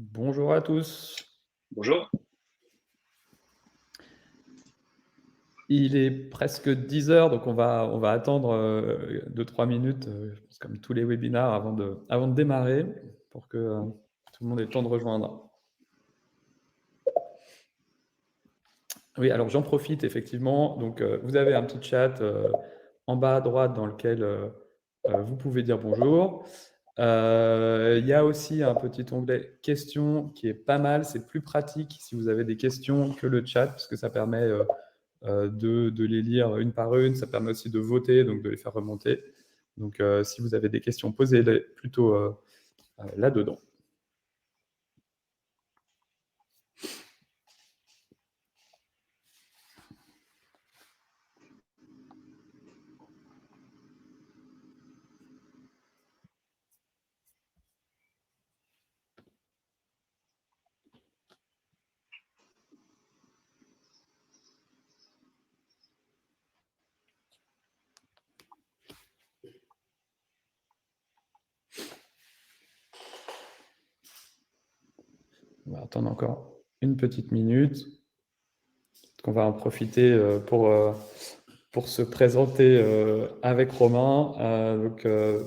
Bonjour à tous. Bonjour. Il est presque 10 heures, donc on va attendre 2-3 minutes, je pense comme tous les webinars avant de démarrer pour que tout le monde ait le temps de rejoindre. Oui, alors j'en profite effectivement. Donc vous avez un petit chat en bas à droite dans lequel vous pouvez dire bonjour. Il y a aussi un petit onglet questions qui est pas mal. C'est plus pratique si vous avez des questions que le chat, parce que ça permet de les lire une par une. Ça permet aussi de voter, donc de les faire remonter. Donc si vous avez des questions, posez-les plutôt là-dedans. On va attendre encore une petite minute. On va en profiter pour se présenter avec Romain.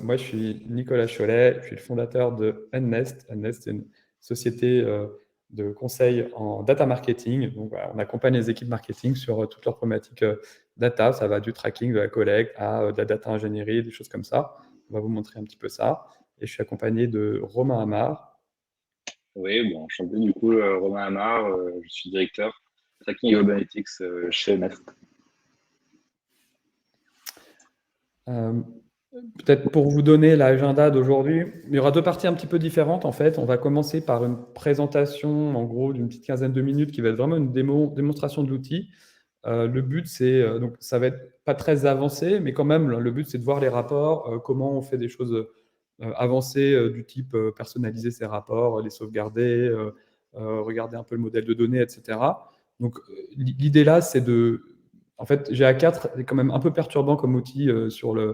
Moi, je suis Nicolas Cholet, je suis le fondateur de Unnest. Unnest, c'est une société de conseil en data marketing. Donc, voilà, on accompagne les équipes marketing sur toutes leurs problématiques data. Ça va du tracking, de la collecte à de la data ingénierie, des choses comme ça. On va vous montrer un petit peu ça. Et je suis accompagné de Romain Amar. Oui, bon, enchanté du coup, Romain Amar, je suis directeur Tracking et Web Analytics chez Nest. Peut-être pour vous donner l'agenda d'aujourd'hui, il y aura deux parties un petit peu différentes en fait. On va commencer par une présentation en gros d'une petite quinzaine de minutes qui va être vraiment une démonstration de l'outil. Le but c'est, donc ça va être pas très avancé, mais quand même le but c'est de voir les rapports, comment on fait des choses avancées du type personnaliser ses rapports, les sauvegarder, regarder un peu le modèle de données, etc. Donc l'idée là c'est de... En fait, GA4 est quand même un peu perturbant comme outil sur on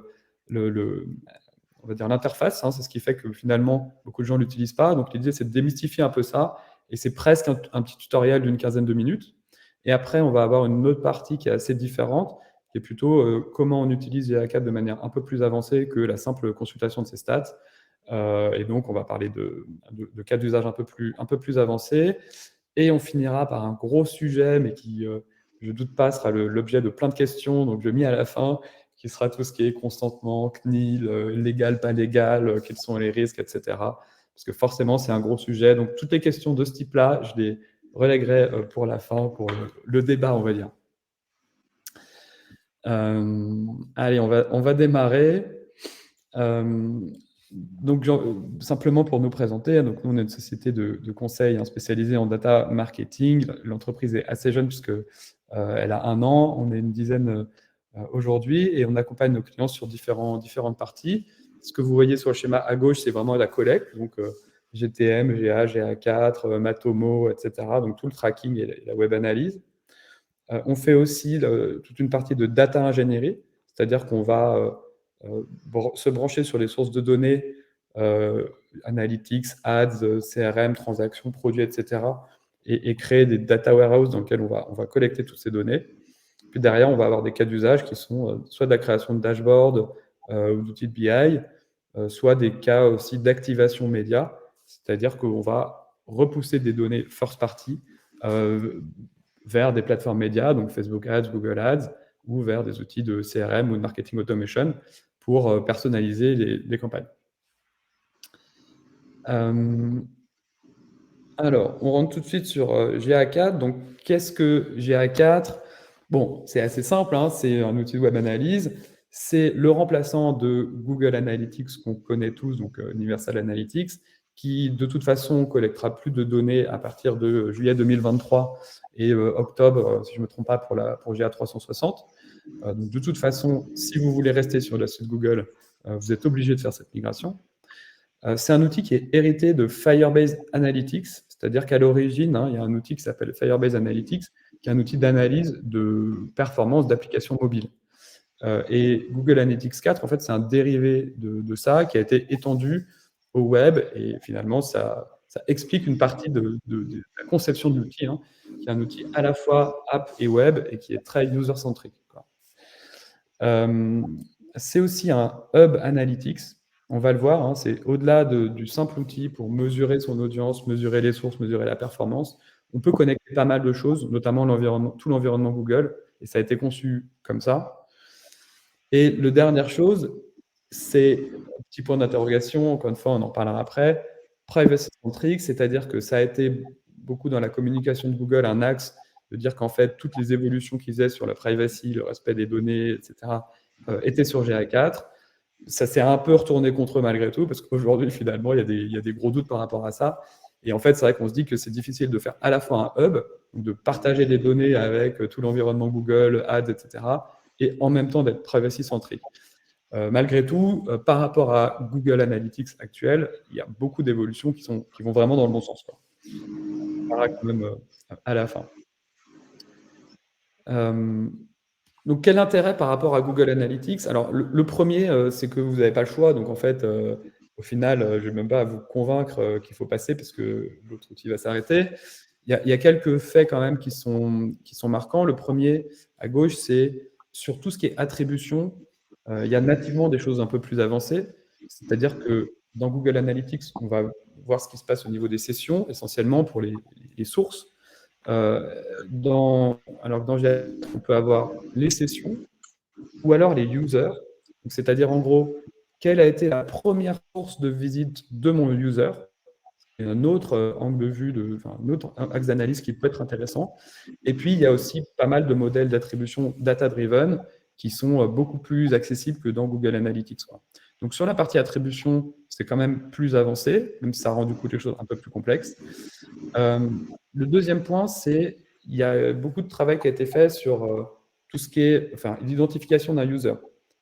va dire l'interface. C'est ce qui fait que finalement, beaucoup de gens ne l'utilisent pas. Donc l'idée, c'est de démystifier un peu ça. Et c'est presque un petit tutoriel d'une quinzaine de minutes. Et après, on va avoir une autre partie qui est assez différente, qui est plutôt comment on utilise GA4 de manière un peu plus avancée que la simple consultation de ses stats. Et donc, on va parler de cas d'usage un peu plus avancés. Et on finira par un gros sujet, mais qui, je ne doute pas, sera l'objet de plein de questions, donc je l'ai mis à la fin, qui sera tout ce qui est consentement, CNIL, légal, pas légal, quels sont les risques, etc. Parce que forcément, c'est un gros sujet. Donc, toutes les questions de ce type-là, je les relèguerai pour la fin, pour le débat, on va dire. Allez, on va démarrer. Donc, simplement pour nous présenter, donc nous, on est une société de conseil spécialisée en data marketing. L'entreprise est assez jeune puisque elle a 1 an. On est une dizaine aujourd'hui et on accompagne nos clients sur différentes parties. Ce que vous voyez sur le schéma à gauche, c'est vraiment la collecte, donc GTM, GA, GA4, Matomo, etc. Donc tout le tracking et la web analyse. On fait aussi toute une partie de data ingénierie, c'est-à-dire qu'on va se brancher sur les sources de données, analytics, ads, CRM, transactions, produits, etc. Et créer des data warehouses dans lesquels on va collecter toutes ces données. Puis derrière, on va avoir des cas d'usage qui sont soit de la création de dashboards ou d'outils de BI, soit des cas aussi d'activation média, c'est-à-dire qu'on va repousser des données first party vers des plateformes médias, donc Facebook Ads, Google Ads, ou vers des outils de CRM ou de marketing automation pour personnaliser les campagnes. Alors, on rentre tout de suite sur GA4. Donc, qu'est-ce que GA4? Bon, c'est assez simple, c'est un outil de web analyse. C'est le remplaçant de Google Analytics qu'on connaît tous, donc Universal Analytics, qui de toute façon collectera plus de données à partir de juillet 2023 et octobre, si je ne me trompe pas, pour GA360. Donc, de toute façon, si vous voulez rester sur le site Google, vous êtes obligé de faire cette migration. C'est un outil qui est hérité de Firebase Analytics, c'est-à-dire qu'à l'origine, il y a un outil qui s'appelle Firebase Analytics, qui est un outil d'analyse de performance d'applications mobiles. Et Google Analytics 4, en fait, c'est un dérivé de ça qui a été étendu au web, et finalement, ça ça explique une partie de la conception de l'outil, hein, qui est un outil à la fois app et web et qui est très user-centric. C'est aussi un hub analytics. On va le voir, hein, c'est au-delà du simple outil pour mesurer son audience, mesurer les sources, mesurer la performance. On peut connecter pas mal de choses, notamment tout l'environnement Google, et ça a été conçu comme ça. Et la dernière chose, c'est un petit point d'interrogation, encore une fois, on en parlera après, privacy-centric, c'est-à-dire que ça a été beaucoup dans la communication de Google un axe de dire qu'en fait, toutes les évolutions qu'ils faisaient sur la privacy, le respect des données, etc., étaient sur GA4. Ça s'est un peu retourné contre eux malgré tout, parce qu'aujourd'hui, finalement, il y a des gros doutes par rapport à ça. Et en fait, c'est vrai qu'on se dit que c'est difficile de faire à la fois un hub, donc de partager des données avec tout l'environnement Google, Ads, etc., et en même temps d'être privacy-centric. Malgré tout, par rapport à Google Analytics actuel, il y a beaucoup d'évolutions qui vont vraiment dans le bon sens, quoi. On verra quand même à la fin. Donc, quel intérêt par rapport à Google Analytics? Alors, le premier, c'est que vous n'avez pas le choix. Donc, en fait, au final, je ne vais même pas à vous convaincre qu'il faut passer parce que l'autre outil va s'arrêter. Il y a quelques faits quand même qui sont marquants. Le premier, à gauche, c'est sur tout ce qui est attribution, il y a nativement des choses un peu plus avancées. C'est-à-dire que dans Google Analytics, on va voir ce qui se passe au niveau des sessions, essentiellement pour les sources. Alors que dans GA4, on peut avoir les sessions ou alors les users. C'est-à-dire, en gros, quelle a été la première source de visite de mon user? Et un autre angle de vue, un autre axe d'analyse qui peut être intéressant. Et puis, il y a aussi pas mal de modèles d'attribution data-driven qui sont beaucoup plus accessibles que dans Google Analytics, quoi. Donc, sur la partie attribution, c'est quand même plus avancé, même si ça rend du coup les choses un peu plus complexes. Le deuxième point, c'est qu'il y a beaucoup de travail qui a été fait sur tout ce qui est l'identification d'un user.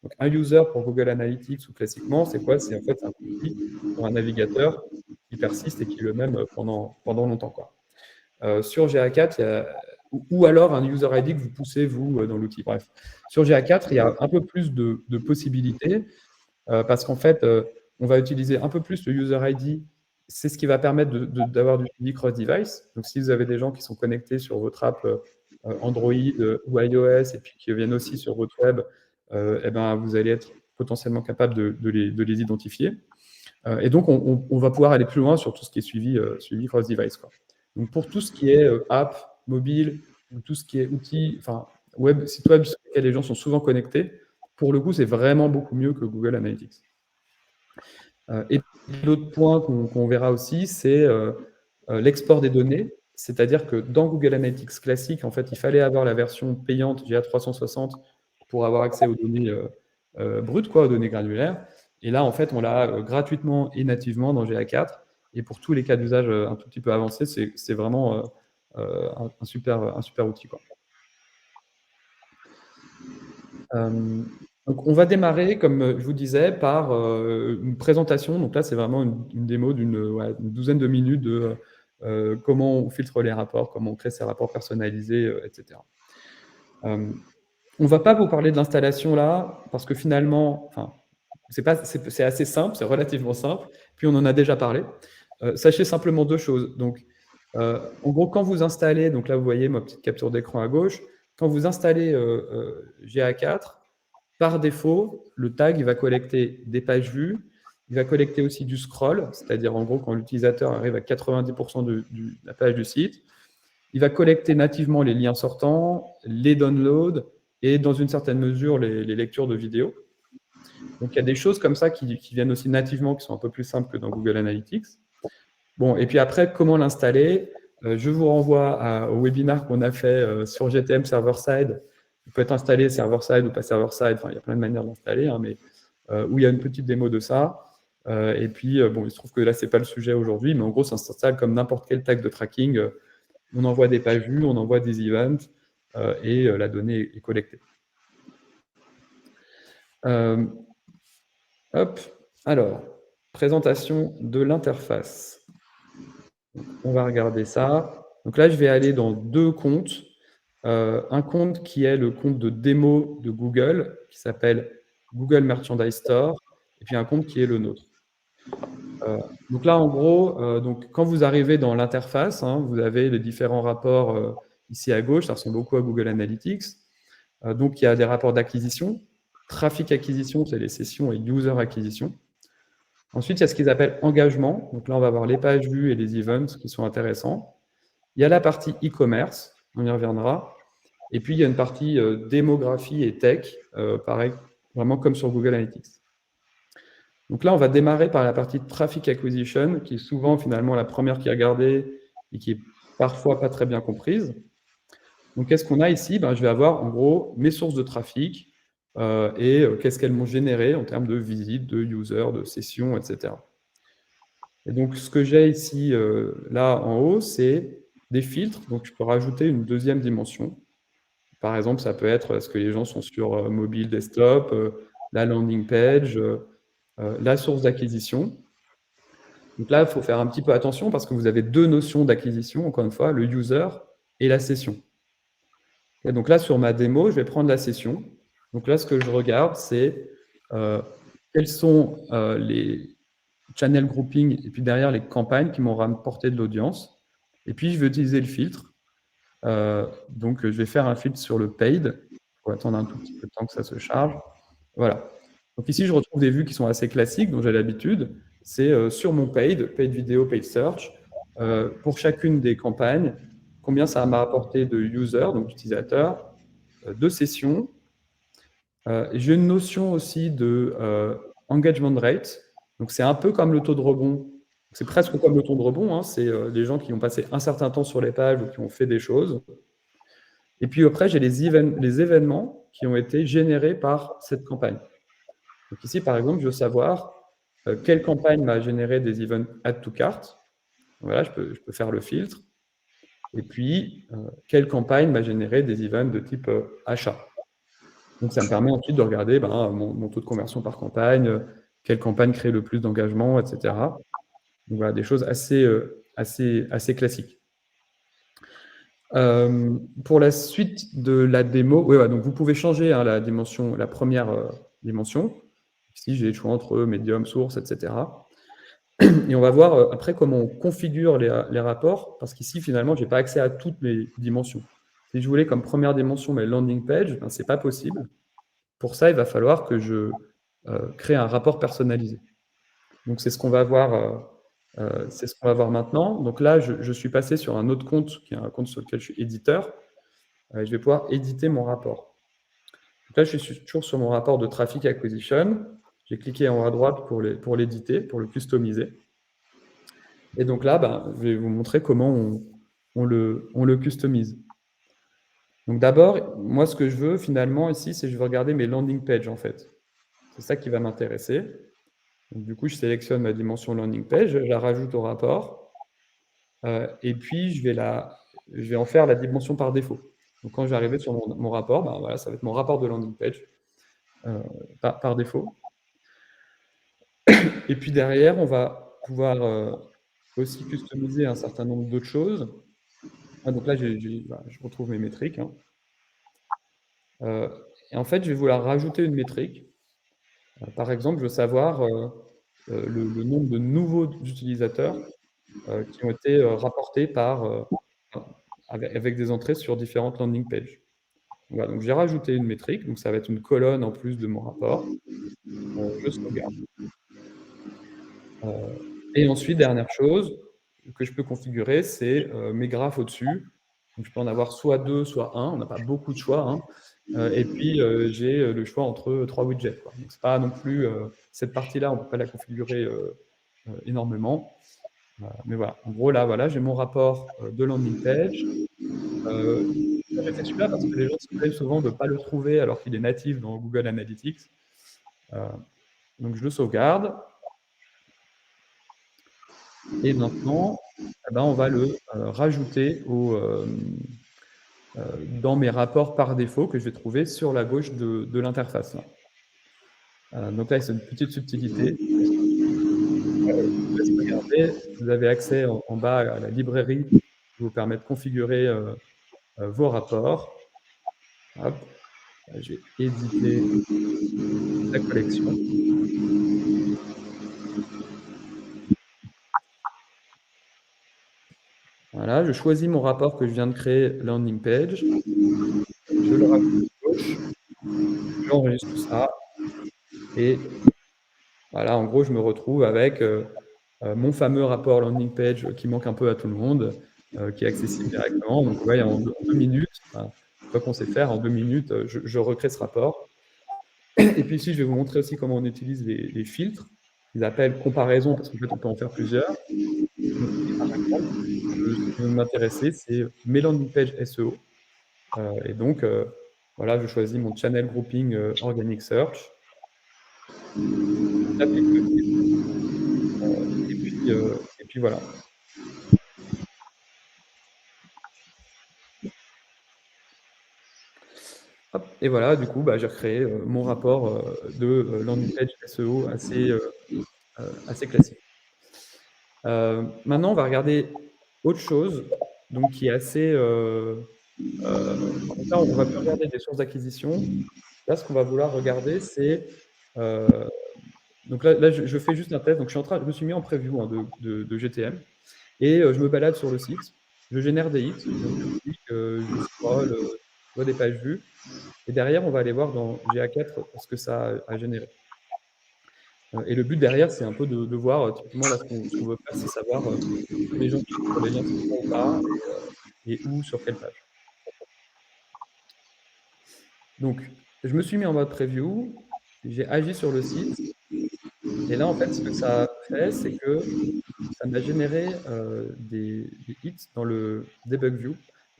Donc, un user pour Google Analytics ou classiquement, c'est quoi? C'est en fait un cookie pour un navigateur qui persiste et qui est le même pendant longtemps, quoi. Sur GA4, ou alors un user ID que vous poussez, vous, dans l'outil. Bref. Sur GA4, il y a un peu plus de possibilités parce qu'en fait, on va utiliser un peu plus le user ID. C'est ce qui va permettre d'avoir du suivi cross-device. Donc, si vous avez des gens qui sont connectés sur votre app Android ou iOS et puis qui viennent aussi sur votre web, eh ben, vous allez être potentiellement capable de les identifier. Et donc, on va pouvoir aller plus loin sur tout ce qui est suivi cross-device, quoi. Donc, pour tout ce qui est app, mobile, ou tout ce qui est outils, site web sur lesquels les gens sont souvent connectés, pour le coup, c'est vraiment beaucoup mieux que Google Analytics. Et l'autre point qu'on verra aussi, c'est l'export des données. C'est-à-dire que dans Google Analytics classique, en fait, il fallait avoir la version payante GA360 pour avoir accès aux données brutes, aux données granulaires. Et là, en fait, on l'a gratuitement et nativement dans GA4. Et pour tous les cas d'usage un tout petit peu avancés, c'est vraiment un super outil, quoi. Donc, on va démarrer, comme je vous disais, par une présentation. Donc là, c'est vraiment une démo d'une douzaine de minutes de comment on filtre les rapports, comment on crée ces rapports personnalisés, etc. On ne va pas vous parler de l'installation là, parce que finalement, c'est assez simple, c'est relativement simple, puis on en a déjà parlé. Sachez simplement deux choses. Donc, en gros, quand vous installez, donc là vous voyez ma petite capture d'écran à gauche, quand vous installez GA4, par défaut, le tag il va collecter des pages vues, il va collecter aussi du scroll, c'est-à-dire en gros quand l'utilisateur arrive à 90% de la page du site, il va collecter nativement les liens sortants, les downloads et dans une certaine mesure les lectures de vidéos. Donc il y a des choses comme ça qui viennent aussi nativement, qui sont un peu plus simples que dans Google Analytics. Bon, et puis après, comment l'installer? Je vous renvoie au webinaire qu'on a fait sur GTM server-side. Il peut être installé server-side ou pas server-side, il y a plein de manières d'installer, hein, mais où il y a une petite démo de ça. Et puis, bon, il se trouve que là, ce n'est pas le sujet aujourd'hui, mais en gros, ça s'installe comme n'importe quel tag de tracking. On envoie des pages vues, on envoie des events, et la donnée est collectée. Hop, alors, présentation de l'interface. On va regarder ça. Donc là, je vais aller dans deux comptes. Un compte qui est le compte de démo de Google, qui s'appelle Google Merchandise Store, et puis un compte qui est le nôtre. Donc là, en gros, donc quand vous arrivez dans l'interface, hein, vous avez les différents rapports ici à gauche, ça ressemble beaucoup à Google Analytics. Donc il y a des rapports d'acquisition, trafic acquisition, c'est les sessions, et user acquisition. Ensuite, il y a ce qu'ils appellent engagement. Donc là, on va voir les pages vues et les events qui sont intéressants. Il y a la partie e-commerce, on y reviendra. Et puis, il y a une partie démographie et tech, pareil, vraiment comme sur Google Analytics. Donc là, on va démarrer par la partie traffic acquisition, qui est souvent finalement la première qui est regardée et qui est parfois pas très bien comprise. Donc, qu'est-ce qu'on a ici? Je vais avoir en gros mes sources de trafic et qu'est-ce qu'elles m'ont généré en termes de visites, de users, de sessions, etc. Et donc, ce que j'ai ici, là en haut, c'est des filtres. Donc, je peux rajouter une deuxième dimension. Par exemple, ça peut être est-ce que les gens sont sur mobile, desktop, la landing page, la source d'acquisition. Donc là, il faut faire un petit peu attention parce que vous avez deux notions d'acquisition, encore une fois, le user et la session. Et donc là, sur ma démo, je vais prendre la session. Donc là, ce que je regarde, c'est quels sont les channel grouping et puis derrière les campagnes qui m'ont rapporté de l'audience. Et puis, je vais utiliser le filtre. Donc, je vais faire un filtre sur le paid. Il faut attendre un tout petit peu de temps que ça se charge. Voilà. Donc ici, je retrouve des vues qui sont assez classiques, dont j'ai l'habitude. C'est sur mon paid vidéo, paid search, pour chacune des campagnes, combien ça m'a apporté de users, donc d'utilisateurs, de sessions. J'ai une notion aussi de engagement rate. Donc c'est un peu comme le taux de rebond. C'est presque comme le taux de rebond. Hein. C'est les gens qui ont passé un certain temps sur les pages ou qui ont fait des choses. Et puis après, j'ai les événements qui ont été générés par cette campagne. Donc ici, par exemple, je veux savoir quelle campagne m'a généré des events add to cart. Voilà, je peux faire le filtre. Et puis, quelle campagne m'a généré des events de type achat. Donc ça me permet ensuite de regarder mon taux de conversion par campagne, quelle campagne crée le plus d'engagement, etc. Donc voilà, des choses assez classiques. Pour la suite de la démo, donc vous pouvez changer la dimension, la première dimension. Ici, j'ai le choix entre médium, source, etc. Et on va voir après comment on configure les rapports, parce qu'ici, finalement, je n'ai pas accès à toutes mes dimensions. Si je voulais comme première dimension mes landing pages, ce n'est pas possible. Pour ça, il va falloir que je crée un rapport personnalisé. Donc, c'est ce qu'on va voir. C'est ce qu'on va voir maintenant. Donc là, je suis passé sur un autre compte, qui est un compte sur lequel je suis éditeur. Je vais pouvoir éditer mon rapport. Donc là, je suis toujours sur mon rapport de traffic acquisition. J'ai cliqué en haut à droite pour l'éditer, pour le customiser. Et donc là, je vais vous montrer comment on le customise. Donc d'abord, moi, ce que je veux finalement ici, c'est que je veux regarder mes landing pages en fait. C'est ça qui va m'intéresser. Donc, du coup, je sélectionne ma dimension landing page, je la rajoute au rapport, et puis je vais en faire la dimension par défaut. Donc quand je vais arriver sur mon rapport, voilà, ça va être mon rapport de landing page par défaut. Et puis derrière, on va pouvoir aussi customiser un certain nombre d'autres choses. Donc là, je retrouve mes métriques. Hein. Et en fait, je vais vouloir rajouter une métrique. Par exemple, je veux savoir le nombre de nouveaux utilisateurs qui ont été rapportés avec des entrées sur différentes landing pages. Voilà, donc j'ai rajouté une métrique, donc ça va être une colonne en plus de mon rapport. Je sauvegarde. Et ensuite, dernière chose que je peux configurer, c'est mes graphes au-dessus. Donc je peux en avoir soit 2, soit 1. On n'a pas beaucoup de choix. Hein. Et puis, j'ai le choix entre 3 widgets. Quoi. Donc, c'est pas non plus cette partie-là, on ne peut pas la configurer énormément. Mais voilà, en gros, là, voilà, j'ai mon rapport de landing page. J'ai fait celui-là parce que les gens se plaignent souvent de ne pas le trouver alors qu'il est natif dans Google Analytics. Donc, je le sauvegarde. Et maintenant, on va le rajouter dans mes rapports par défaut que je vais trouver sur la gauche de l'interface. Donc là, c'est une petite subtilité. Regardez, vous avez accès en bas à la librairie qui vous permet de configurer vos rapports. Hop. Je vais éditer la collection. Voilà, je choisis mon rapport que je viens de créer, landing page, je le rajoute à gauche, j'enregistre tout ça et voilà, en gros, je me retrouve avec mon fameux rapport landing page qui manque un peu à tout le monde, qui est accessible directement. Donc, vous voyez, en 2 minutes, enfin, une fois qu'on sait faire, en 2 minutes, je recrée ce rapport. Et puis ici, je vais vous montrer aussi comment on utilise les filtres. Ils appellent comparaison parce qu'en fait, on peut en faire plusieurs. Donc ici, par exemple, ce qui va m'intéresser, c'est mes landing page SEO. Et donc, voilà, je choisis mon channel grouping organic search. J'applique le filtre et puis voilà. Hop, et voilà, du coup, bah, j'ai recréé mon rapport de landing page SEO assez classique. Maintenant, on va regarder autre chose, donc qui est assez. Donc là, on va plus regarder des sources d'acquisition. Là, ce qu'on va vouloir regarder, c'est. Donc là je fais juste un test. Donc, je me suis mis en preview hein, de GTM et je me balade sur le site. Je génère des hits. Donc, je clique, je scroll, je vois des pages vues. Et derrière, on va aller voir dans GA4 ce que ça a généré. Et le but derrière, c'est un peu de voir, typiquement là, ce qu'on veut faire, c'est savoir est-ce que les gens cliquent sur les liens sortants ou pas et où, sur quelle page. Donc, je me suis mis en mode preview, j'ai agi sur le site et là, en fait, ce que ça a fait, c'est que ça m'a généré des hits dans le debug view.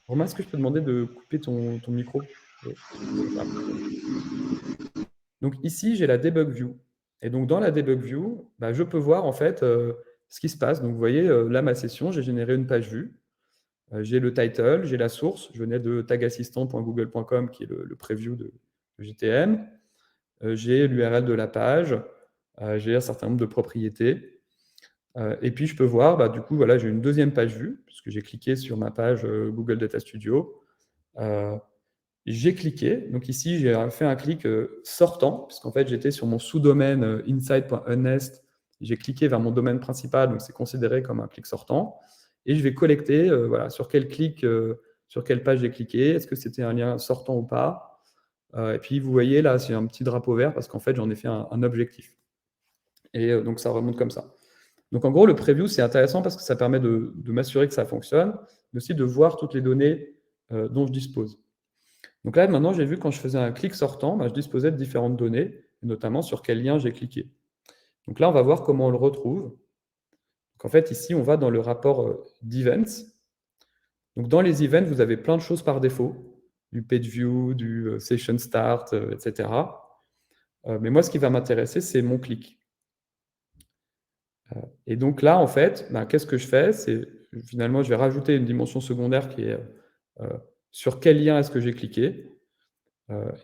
Romain, est-ce que je peux te demander de couper ton micro? Ce serait simple. Donc ici, j'ai la debug view. Et donc dans la debug view, bah, je peux voir en fait ce qui se passe. Donc vous voyez, là, ma session, j'ai généré une page vue. J'ai le title, j'ai la source. Je venais de tagassistant.google.com qui est le preview de GTM. J'ai l'URL de la page. J'ai un certain nombre de propriétés. Et puis je peux voir, bah, du coup, voilà, j'ai une deuxième page vue, puisque j'ai cliqué sur ma page Google Data Studio. J'ai cliqué, donc ici j'ai fait un clic sortant, puisqu'en fait j'étais sur mon sous-domaine inside.unest, j'ai cliqué vers mon domaine principal, donc c'est considéré comme un clic sortant, et je vais collecter voilà, sur quel clic, sur quelle page j'ai cliqué, est-ce que c'était un lien sortant ou pas, et puis vous voyez là, j'ai un petit drapeau vert, parce qu'en fait j'en ai fait un objectif, et donc ça remonte comme ça. Donc en gros, le preview c'est intéressant parce que ça permet de m'assurer que ça fonctionne, mais aussi de voir toutes les données dont je dispose. Donc là, maintenant, j'ai vu quand je faisais un clic sortant, bah, je disposais de différentes données, notamment sur quel lien j'ai cliqué. Donc là, on va voir comment on le retrouve. Donc en fait, ici, on va dans le rapport d'events. Donc dans les events, vous avez plein de choses par défaut, du page view, du session start, etc. Mais moi, ce qui va m'intéresser, c'est mon clic. Et donc là, en fait, bah, qu'est-ce que je fais? C'est finalement, je vais rajouter une dimension secondaire qui est sur quel lien est-ce que j'ai cliqué.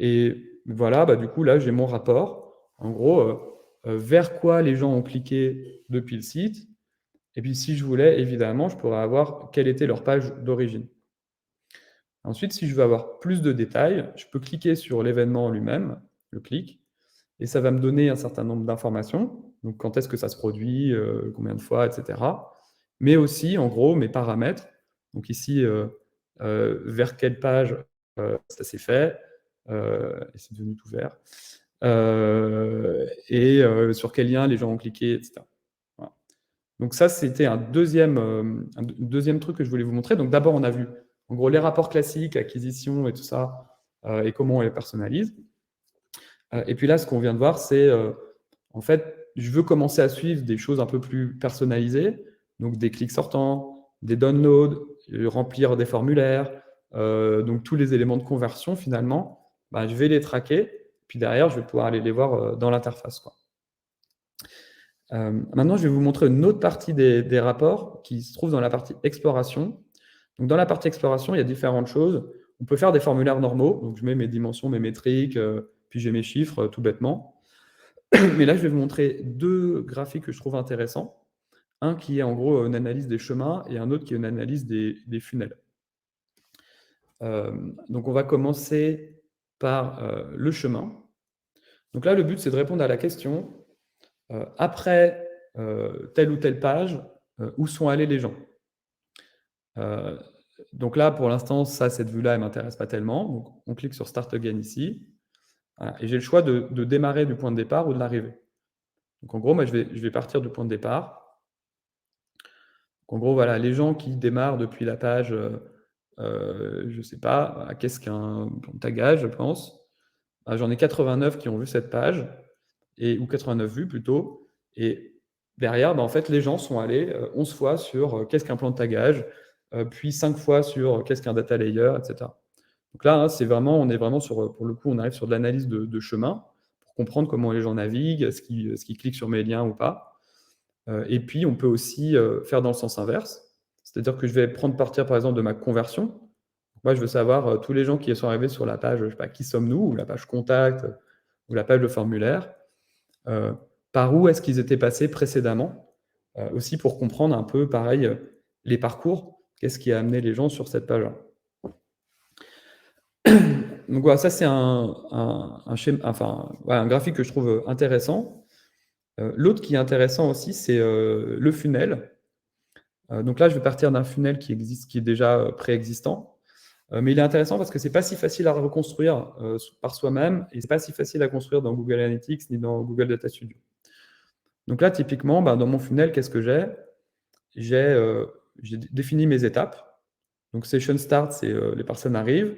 Et voilà, bah, du coup, là, j'ai mon rapport. En gros, vers quoi les gens ont cliqué depuis le site. Et puis, si je voulais, évidemment, je pourrais avoir quelle était leur page d'origine. Ensuite, si je veux avoir plus de détails, je peux cliquer sur l'événement lui-même, le clic, et ça va me donner un certain nombre d'informations. Donc, quand est-ce que ça se produit, combien de fois, etc. Mais aussi, en gros, mes paramètres. Donc ici, vers quelle page ça s'est fait, et c'est devenu tout vert, et sur quel lien les gens ont cliqué, etc. Voilà. Donc ça, c'était un deuxième truc que je voulais vous montrer. Donc d'abord, on a vu en gros les rapports classiques, acquisition et tout ça, et comment on les personnalise. Et puis là, ce qu'on vient de voir, c'est en fait, je veux commencer à suivre des choses un peu plus personnalisées, donc des clics sortants, des downloads, remplir des formulaires, donc tous les éléments de conversion finalement, bah, je vais les traquer, puis derrière, je vais pouvoir aller les voir dans l'interface, quoi. Maintenant, je vais vous montrer une autre partie des rapports qui se trouve dans la partie exploration. Donc, dans la partie exploration, il y a différentes choses. On peut faire des formulaires normaux, donc je mets mes dimensions, mes métriques, puis j'ai mes chiffres tout bêtement. Mais là, je vais vous montrer deux graphiques que je trouve intéressants. Un qui est en gros une analyse des chemins et un autre qui est une analyse des funnels. Donc, on va commencer par le chemin. Donc là, le but, c'est de répondre à la question après telle ou telle page, où sont allés les gens. Euh, donc là, pour l'instant, cette vue-là, elle ne m'intéresse pas tellement. Donc, on clique sur Start Again ici. Voilà, et j'ai le choix de démarrer du point de départ ou de l'arrivée. Donc en gros, moi, je vais partir du point de départ. Donc, en gros, voilà, les gens qui démarrent depuis la page, je ne sais pas, qu'est-ce qu'un tagage, je pense. J'en ai 89 qui ont vu cette page, ou 89 vues plutôt. Et derrière, en fait, les gens sont allés 11 fois sur qu'est-ce qu'un plan de tagage, puis 5 fois sur qu'est-ce qu'un data layer, etc. Donc là, hein, on est vraiment sur, pour le coup, on arrive sur de l'analyse de chemin pour comprendre comment les gens naviguent, est-ce qu'ils cliquent sur mes liens ou pas. Et puis, on peut aussi faire dans le sens inverse. C'est-à-dire que je vais prendre partir, par exemple, de ma conversion. Moi, je veux savoir tous les gens qui sont arrivés sur la page, je sais pas, qui sommes-nous, ou la page contact, ou la page de formulaire. Par où est-ce qu'ils étaient passés précédemment, aussi pour comprendre un peu, pareil, les parcours, qu'est-ce qui a amené les gens sur cette page-là. Donc voilà, ça c'est un graphique que je trouve intéressant. L'autre qui est intéressant aussi, c'est le funnel. Donc là, je vais partir d'un funnel qui existe, qui est déjà préexistant. Mais il est intéressant parce que c'est pas si facile à reconstruire par soi-même et c'est pas si facile à construire dans Google Analytics ni dans Google Data Studio. Donc là, typiquement, dans mon funnel, qu'est-ce que j'ai? J'ai défini mes étapes. Donc Session Start, c'est les personnes arrivent.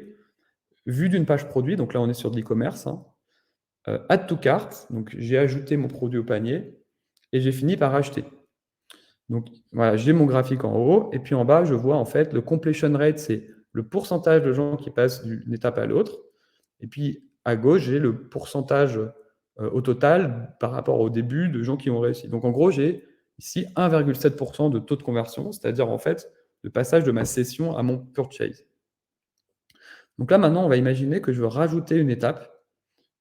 Vue d'une page produit, donc là on est sur de l'e-commerce. Hein. Add to cart, donc j'ai ajouté mon produit au panier et j'ai fini par acheter. Donc voilà, j'ai mon graphique en haut et puis en bas, je vois en fait le completion rate, c'est le pourcentage de gens qui passent d'une étape à l'autre. Et puis à gauche, j'ai le pourcentage au total par rapport au début de gens qui ont réussi. Donc en gros, j'ai ici 1,7% de taux de conversion, c'est-à-dire en fait le passage de ma session à mon purchase. Donc là maintenant, on va imaginer que je veux rajouter une étape.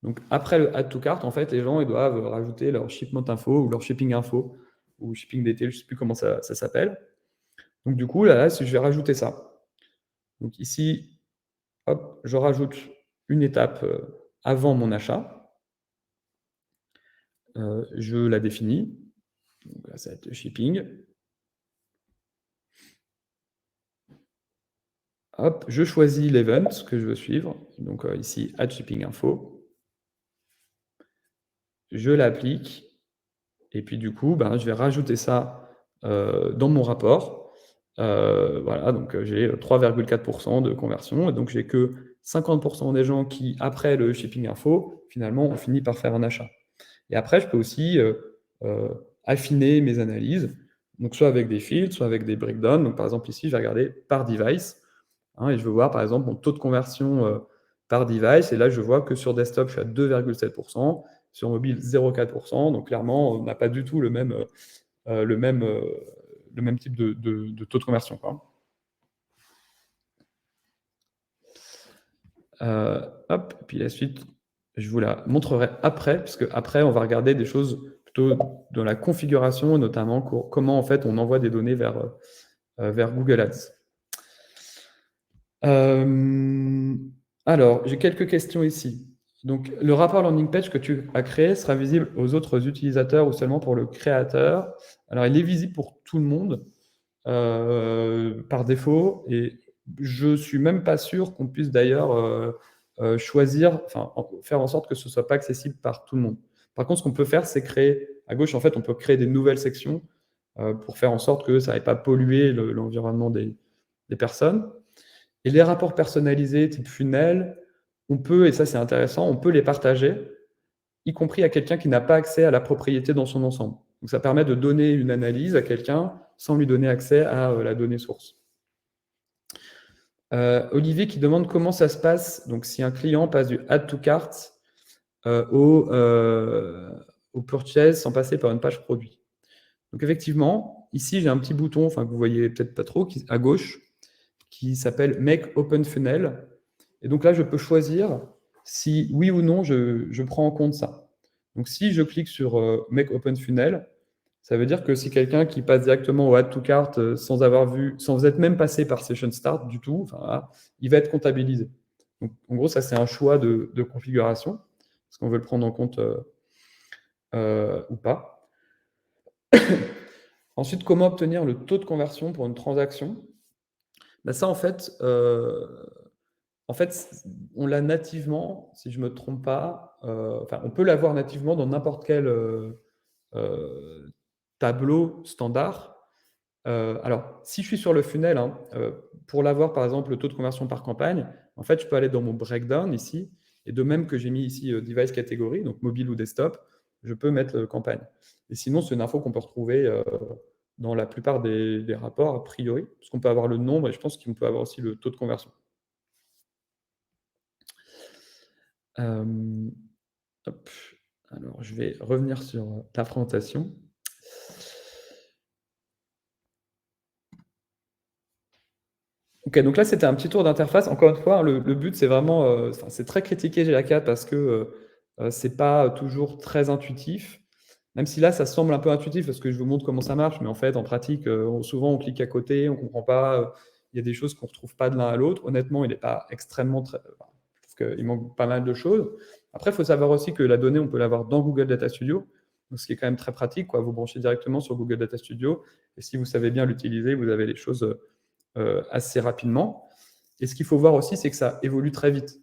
Donc après le add to cart, en fait, les gens ils doivent rajouter leur shipment info ou leur shipping info ou shipping detail, je ne sais plus comment ça s'appelle. Donc du coup, là, je vais rajouter ça. Donc ici, hop, je rajoute une étape avant mon achat. Je la définis. Donc là, ça va être shipping. Hop, je choisis l'event que je veux suivre. Donc ici, add shipping info. Je l'applique. Et puis du coup, je vais rajouter ça dans mon rapport. Voilà, donc j'ai 3,4% de conversion. Et donc j'ai que 50% des gens qui, après le shipping info, finalement, ont fini par faire un achat. Et après, je peux aussi affiner mes analyses, donc soit avec des filtres, soit avec des breakdowns. Donc par exemple, ici, je vais regarder par device. Hein, et je veux voir, par exemple, mon taux de conversion par device. Et là, je vois que sur desktop, je suis à 2,7%, sur mobile, 0,4%. Donc clairement, on n'a pas du tout le même type de taux de conversion, quoi. Hop, et puis la suite, je vous la montrerai après, puisque après, on va regarder des choses plutôt dans la configuration, notamment comment en fait on envoie des données vers Google Ads. Alors, j'ai quelques questions ici. Donc, le rapport landing page que tu as créé sera visible aux autres utilisateurs ou seulement pour le créateur. Alors, il est visible pour tout le monde par défaut et je ne suis même pas sûr qu'on puisse d'ailleurs choisir, enfin, faire en sorte que ce ne soit pas accessible par tout le monde. Par contre, ce qu'on peut faire, c'est créer, à gauche, en fait, on peut créer des nouvelles sections pour faire en sorte que ça n'aille pas polluer l'environnement des personnes. Et les rapports personnalisés, type funnel, on peut, et ça c'est intéressant, on peut les partager, y compris à quelqu'un qui n'a pas accès à la propriété dans son ensemble. Donc ça permet de donner une analyse à quelqu'un sans lui donner accès à la donnée source. Olivier qui demande comment ça se passe, donc si un client passe du add to cart au purchase sans passer par une page produit. Donc effectivement, ici j'ai un petit bouton, enfin que vous voyez peut-être pas trop, à gauche, qui s'appelle Make Open Funnel. Et donc là, je peux choisir si oui ou non je prends en compte ça. Donc si je clique sur Make Open Funnel, ça veut dire que si quelqu'un qui passe directement au Add to Cart sans être même passé par Session Start du tout, enfin, il va être comptabilisé. Donc, en gros, ça c'est un choix de configuration, est-ce qu'on veut le prendre en compte ou pas. Ensuite, comment obtenir le taux de conversion pour une transaction? Bah, ça, en fait, on l'a nativement, si je ne me trompe pas, enfin, on peut l'avoir nativement dans n'importe quel tableau standard. Alors, si je suis sur le funnel, hein, pour l'avoir, par exemple, le taux de conversion par campagne, en fait, je peux aller dans mon breakdown ici, et de même que j'ai mis ici device catégorie, donc mobile ou desktop, je peux mettre campagne. Et sinon, c'est une info qu'on peut retrouver dans la plupart des rapports, a priori, parce qu'on peut avoir le nombre, et je pense qu'on peut avoir aussi le taux de conversion. Hop. Alors, je vais revenir sur la présentation. Ok, donc là, c'était un petit tour d'interface. Encore une fois, le but, c'est vraiment, c'est très critiqué GA4 parce que c'est pas toujours très intuitif. Même si là, ça semble un peu intuitif parce que je vous montre comment ça marche, mais en fait, en pratique, souvent, on clique à côté, on comprend pas. Il y a des choses qu'on retrouve pas de l'un à l'autre. Honnêtement, il n'est pas extrêmement très. Parce qu'il manque pas mal de choses. Après, il faut savoir aussi que la donnée, on peut l'avoir dans Google Data Studio, donc ce qui est quand même très pratique, quoi. Vous branchez directement sur Google Data Studio, et si vous savez bien l'utiliser, vous avez les choses assez rapidement. Et ce qu'il faut voir aussi, c'est que ça évolue très vite.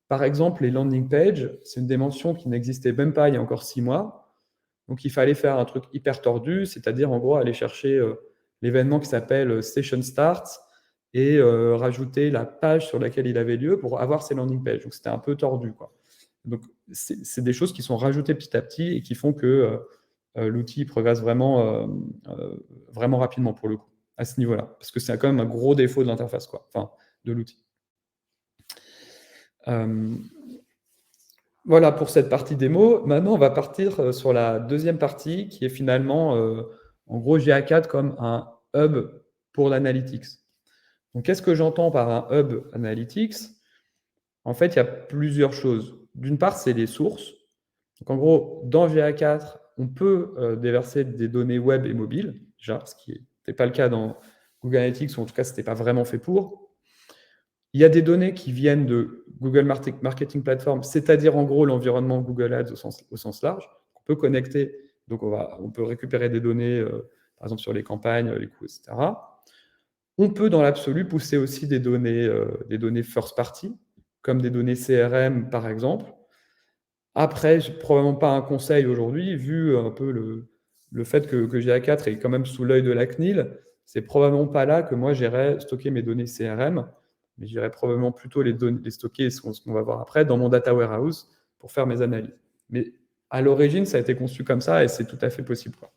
Par exemple, les landing pages, c'est une dimension qui n'existait même pas il y a encore 6 mois. Donc, il fallait faire un truc hyper tordu, c'est-à-dire, en gros, aller chercher l'événement qui s'appelle Session Start et rajouter la page sur laquelle il avait lieu pour avoir ces landing pages. Donc, c'était un peu tordu, quoi. Donc, c'est des choses qui sont rajoutées petit à petit et qui font que l'outil progresse vraiment rapidement, pour le coup, à ce niveau-là. Parce que c'est quand même un gros défaut de l'interface, quoi. Enfin, de l'outil. Voilà pour cette partie démo. Maintenant, on va partir sur la deuxième partie qui est finalement, en gros, GA4 comme un hub pour l'analytics. Donc, qu'est-ce que j'entends par un hub analytics? En fait, il y a plusieurs choses. D'une part, c'est les sources. Donc, en gros, dans GA4, on peut déverser des données web et mobiles, déjà, ce qui n'était pas le cas dans Google Analytics, ou en tout cas, ce n'était pas vraiment fait pour. Il y a des données qui viennent de Google Marketing Platform, c'est-à-dire en gros l'environnement Google Ads au sens large. On peut connecter, donc on peut récupérer des données, par exemple sur les campagnes, les coûts, etc. On peut dans l'absolu pousser aussi des données first party, comme des données CRM par exemple. Après, je n'ai probablement pas un conseil aujourd'hui, vu un peu le fait que GA4 est quand même sous l'œil de la CNIL, c'est probablement pas là que moi j'irai stocker mes données CRM, mais j'irai probablement plutôt les stocker, ce qu'on va voir après, dans mon data warehouse pour faire mes analyses. Mais à l'origine, ça a été conçu comme ça et c'est tout à fait possible, quoi.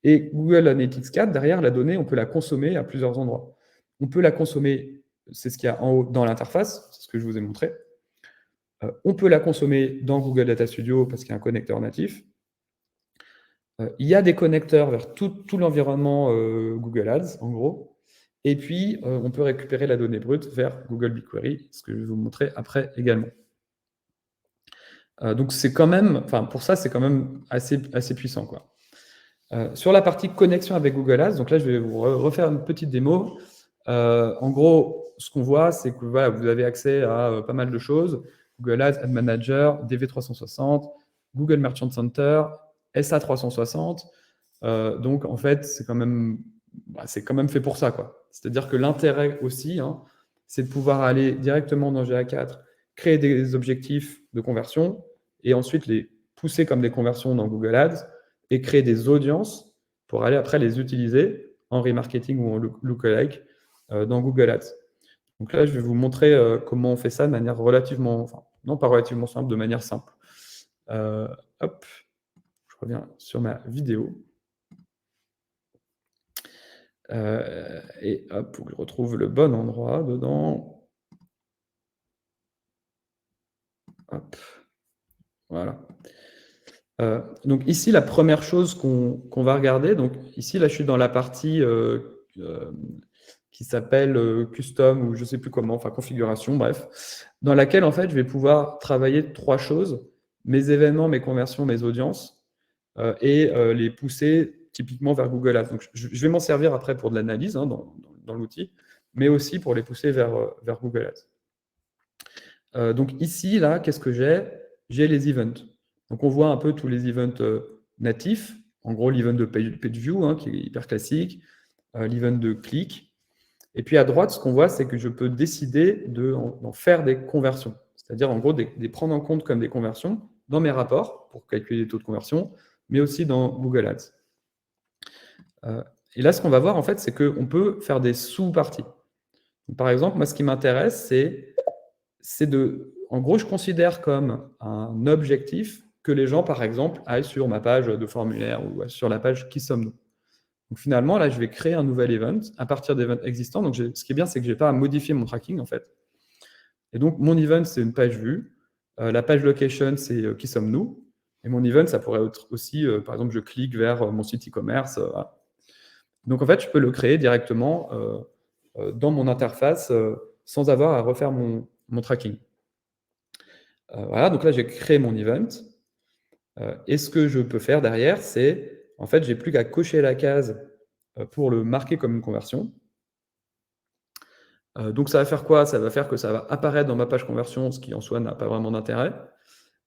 Et Google Analytics 4, derrière la donnée, on peut la consommer à plusieurs endroits. On peut la consommer, c'est ce qu'il y a en haut dans l'interface, c'est ce que je vous ai montré. On peut la consommer dans Google Data Studio parce qu'il y a un connecteur natif. Il y a des connecteurs vers tout l'environnement Google Ads, en gros. Et puis, on peut récupérer la donnée brute vers Google BigQuery, ce que je vais vous montrer après également. Donc, c'est quand même, enfin, pour ça, c'est quand même assez puissant, quoi. Sur la partie connexion avec Google Ads, donc là, je vais vous refaire une petite démo. En gros, ce qu'on voit, c'est que voilà, vous avez accès à pas mal de choses. Google Ads, Ad Manager, DV360, Google Merchant Center, SA360. Donc, en fait, c'est quand même fait pour ça, quoi. C'est-à-dire que l'intérêt aussi, hein, c'est de pouvoir aller directement dans GA4, créer des objectifs de conversion et ensuite les pousser comme des conversions dans Google Ads et créer des audiences pour aller après les utiliser en remarketing ou en lookalike dans Google Ads. Donc là, je vais vous montrer comment on fait ça de manière relativement, enfin, non pas relativement simple, de manière simple. Hop, je reviens sur ma vidéo. Et hop, faut que je retrouve le bon endroit dedans. Hop, voilà. Donc ici, la première chose qu'on va regarder, donc ici, là, je suis dans la partie qui s'appelle Custom ou je ne sais plus comment, enfin configuration, bref, dans laquelle, en fait, je vais pouvoir travailler 3 choses, mes événements, mes conversions, mes audiences, et les pousser typiquement vers Google Ads. Donc, je vais m'en servir après pour de l'analyse hein, dans l'outil, mais aussi pour les pousser vers Google Ads. Donc ici, là, qu'est-ce que j'ai? J'ai les events. Donc on voit un peu tous les events natifs. En gros, l'event de page view, hein, qui est hyper classique, l'event de click. Et puis à droite, ce qu'on voit, c'est que je peux décider d'en faire des conversions. C'est-à-dire, en gros, de les prendre en compte comme des conversions dans mes rapports pour calculer les taux de conversion, mais aussi dans Google Ads. Et là, ce qu'on va voir, en fait, c'est qu'on peut faire des sous-parties. Par exemple, moi, ce qui m'intéresse, c'est de... En gros, je considère comme un objectif que les gens, par exemple, aillent sur ma page de formulaire ou sur la page Qui sommes-nous. Donc finalement, là, je vais créer un nouvel event à partir d'events existants. Donc ce qui est bien, c'est que je n'ai pas à modifier mon tracking, en fait. Et donc, mon event, c'est une page vue. La page location, c'est Qui sommes-nous. Et mon event, ça pourrait être aussi, par exemple, je clique vers mon site e-commerce. Voilà. Donc, en fait, je peux le créer directement dans mon interface sans avoir à refaire mon tracking. Voilà, donc là, j'ai créé mon event. Et ce que je peux faire derrière, c'est, en fait, j'ai plus qu'à cocher la case pour le marquer comme une conversion. Donc ça va faire quoi? Ça va faire que ça va apparaître dans ma page conversion, ce qui en soi n'a pas vraiment d'intérêt.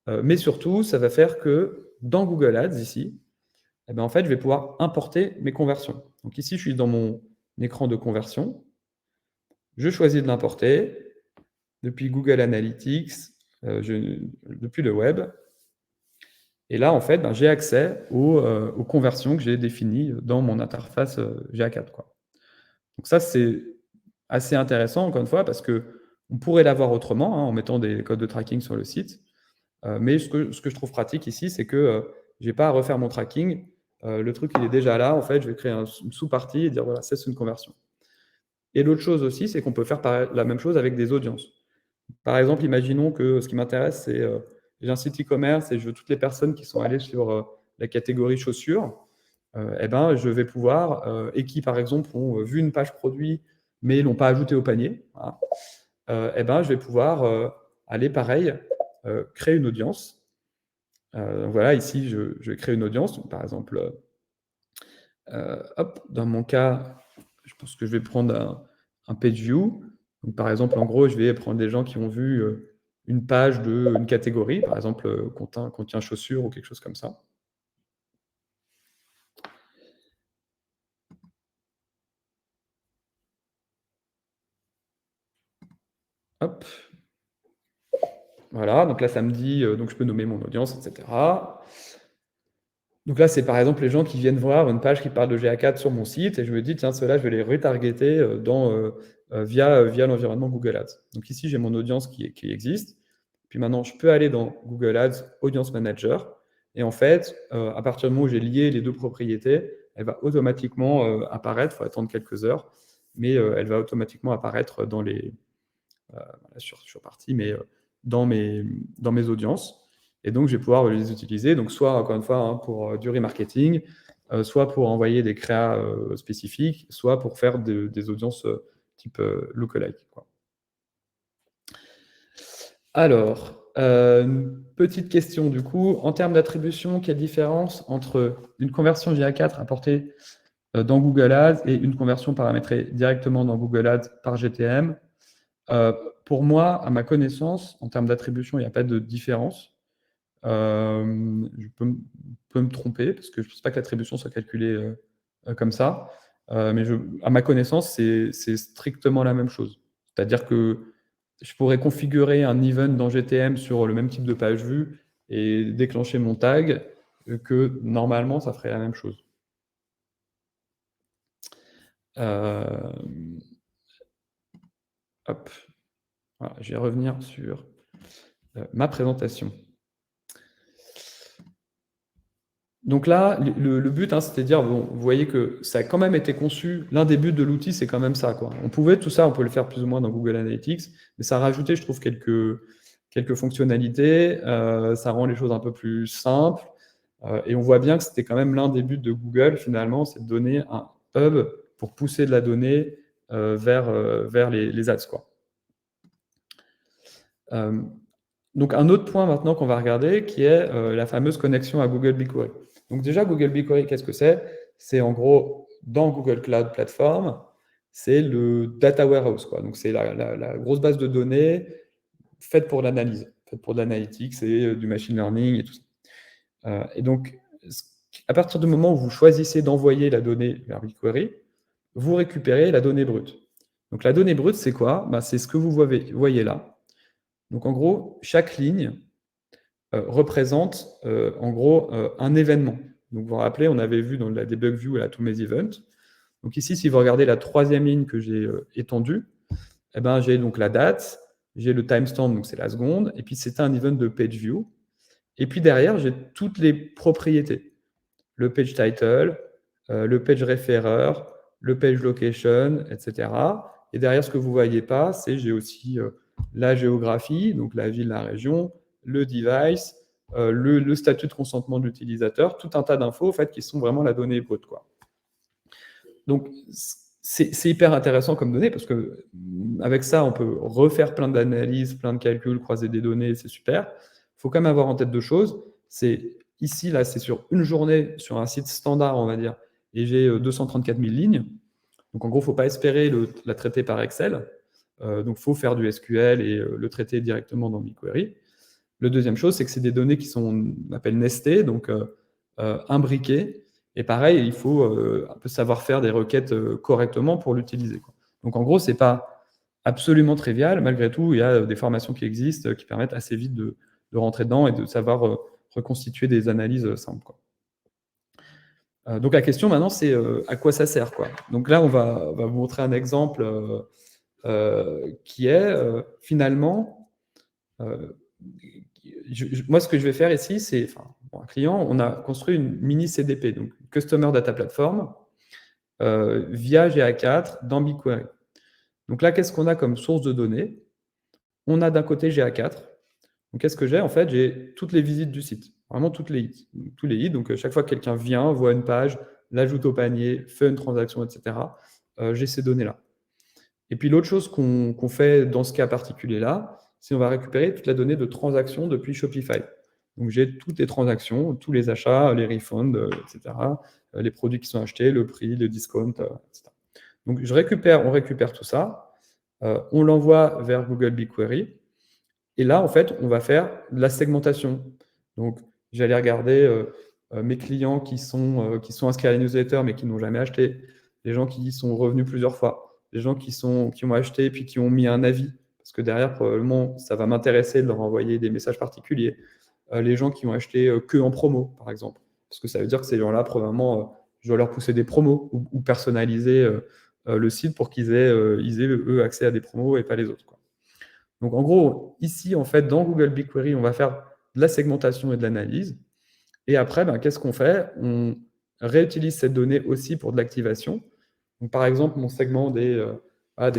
Mais surtout, ça va faire que dans Google Ads, ici, eh ben, en fait, je vais pouvoir importer mes conversions. Donc ici, je suis dans mon écran de conversion. Je choisis de l'importer depuis Google Analytics, depuis le web. Et là, en fait, ben, j'ai accès aux conversions que j'ai définies dans mon interface GA4, quoi. Donc ça, c'est assez intéressant, encore une fois, parce qu'on pourrait l'avoir autrement, en mettant des codes de tracking sur le site. Mais ce que je trouve pratique ici, c'est que je n'ai pas à refaire mon tracking. Le truc, il est déjà là. En fait, je vais créer une sous-partie et dire, voilà, c'est une conversion. Et l'autre chose aussi, c'est qu'on peut faire la même chose avec des audiences. Par exemple, imaginons que ce qui m'intéresse, c'est j'ai un site e-commerce et je veux toutes les personnes qui sont allées sur la catégorie chaussures. Eh ben, je vais pouvoir, et qui, par exemple, ont vu une page produit, mais ne l'ont pas ajouté au panier, voilà, eh ben, je vais pouvoir aller, pareil, créer une audience. Voilà, ici, je vais créer une audience. Donc, par exemple, hop, dans mon cas, je pense que je vais prendre un page view. Donc, par exemple, en gros, je vais prendre des gens qui ont vu une page d'une catégorie, par exemple, contient chaussures ou quelque chose comme ça. Hop. Voilà, donc là, ça me dit, donc je peux nommer mon audience, etc. Donc là, c'est par exemple les gens qui viennent voir une page qui parle de GA4 sur mon site, et je me dis, tiens, ceux-là, je vais les retargeter via l'environnement Google Ads. Donc ici, j'ai mon audience qui existe. Puis maintenant, je peux aller dans Google Ads Audience Manager, et en fait, à partir du moment où j'ai lié les deux propriétés, elle va automatiquement apparaître, il faut attendre quelques heures, mais elle va automatiquement apparaître dans sur partie, mais dans mes audiences. Et donc, je vais pouvoir les utiliser, donc soit, encore une fois, pour du remarketing, soit pour envoyer des créas spécifiques, soit pour faire des audiences type lookalike, quoi. Alors, une petite question du coup. En termes d'attribution, quelle différence entre une conversion GA4 apportée dans Google Ads et une conversion paramétrée directement dans Google Ads par GTM? Pour moi, à ma connaissance, en termes d'attribution, il n'y a pas de différence. Je peux me tromper, parce que je ne pense pas que l'attribution soit calculée comme ça. Mais à ma connaissance, c'est strictement la même chose. C'est-à-dire que je pourrais configurer un event dans GTM sur le même type de page vue et déclencher mon tag, que normalement, ça ferait la même chose. Hop. Voilà, je vais revenir sur ma présentation. Donc là, le but, c'était de dire, bon, vous voyez que ça a quand même été conçu, l'un des buts de l'outil, c'est quand même ça, quoi. Tout ça, on peut le faire plus ou moins dans Google Analytics, mais ça a rajouté, je trouve, quelques fonctionnalités, ça rend les choses un peu plus simples, et on voit bien que c'était quand même l'un des buts de Google, finalement, c'est de donner un hub pour pousser de la donnée vers les ads, quoi. Donc un autre point maintenant qu'on va regarder, qui est la fameuse connexion à Google BigQuery. Donc déjà, Google BigQuery, qu'est-ce que c'est? C'est en gros, dans Google Cloud Platform, c'est le data warehouse, quoi. Donc c'est la grosse base de données faite pour l'analyse, faite pour de l'analytics et du machine learning et tout ça. Et donc, à partir du moment où vous choisissez d'envoyer la donnée vers BigQuery, vous récupérez la donnée brute. Donc la donnée brute, c'est quoi? C'est ce que vous voyez là. Donc en gros, chaque ligne représente en gros un événement. Donc vous vous rappelez, on avait vu dans la debug view la to mes event. Donc ici, si vous regardez la troisième ligne que j'ai étendue, eh ben, j'ai donc la date, j'ai le timestamp, donc c'est la seconde, et puis c'est un event de page view. Et puis derrière, j'ai toutes les propriétés. Le page title, le page referrer, le page location, etc. Et derrière, ce que vous ne voyez pas, c'est j'ai aussi la géographie, donc la ville, la région, le device, le statut de consentement de l'utilisateur, tout un tas d'infos en fait, qui sont vraiment la donnée brute, quoi. Donc, c'est hyper intéressant comme donnée parce que avec ça, on peut refaire plein d'analyses, plein de calculs, croiser des données, c'est super. Il faut quand même avoir en tête deux choses. C'est ici, là, c'est sur une journée, sur un site standard, on va dire, et j'ai 234 000 lignes. Donc, en gros, il ne faut pas espérer la traiter par Excel. Donc, il faut faire du SQL et le traiter directement dans BigQuery. Le deuxième chose, c'est que c'est des données qui sont, on appelle nestées, donc imbriquées. Et pareil, il faut un peu savoir faire des requêtes correctement pour l'utiliser. Donc en gros, ce n'est pas absolument trivial. Malgré tout, il y a des formations qui existent qui permettent assez vite de rentrer dedans et de savoir reconstituer des analyses simples, quoi. Donc la question maintenant, c'est à quoi ça sert, quoi. Donc là, on va vous montrer un exemple qui est finalement... moi, ce que je vais faire ici, c'est, pour un client, on a construit une mini CDP, donc Customer Data Platform, via GA4 dans BigQuery. Donc là, qu'est-ce qu'on a comme source de données? On a d'un côté GA4. Donc qu'est-ce que j'ai? En fait, j'ai toutes les visites du site, vraiment toutes les hits, tous les hits. Donc chaque fois que quelqu'un vient, voit une page, l'ajoute au panier, fait une transaction, etc., j'ai ces données-là. Et puis l'autre chose qu'on fait dans ce cas particulier-là, c'est on va récupérer toute la donnée de transactions depuis Shopify. Donc j'ai toutes les transactions, tous les achats, les refunds, etc., les produits qui sont achetés, le prix, le discount, etc. Donc on récupère tout ça, on l'envoie vers Google BigQuery, et là, en fait, on va faire de la segmentation. Donc j'allais regarder mes clients qui sont inscrits à la newsletter mais qui n'ont jamais acheté, les gens qui sont revenus plusieurs fois, les gens qui ont acheté et puis qui ont mis un avis, parce que derrière, probablement, ça va m'intéresser de leur envoyer des messages particuliers. Les gens qui ont acheté que en promo, par exemple, parce que ça veut dire que ces gens-là, probablement, je dois leur pousser des promos ou personnaliser le site pour qu'ils aient, eux, accès à des promos et pas les autres, quoi. Donc, en gros, ici, en fait, dans Google BigQuery, on va faire de la segmentation et de l'analyse. Et après, qu'est-ce qu'on fait? On réutilise cette donnée aussi pour de l'activation. Donc, par exemple, mon segment des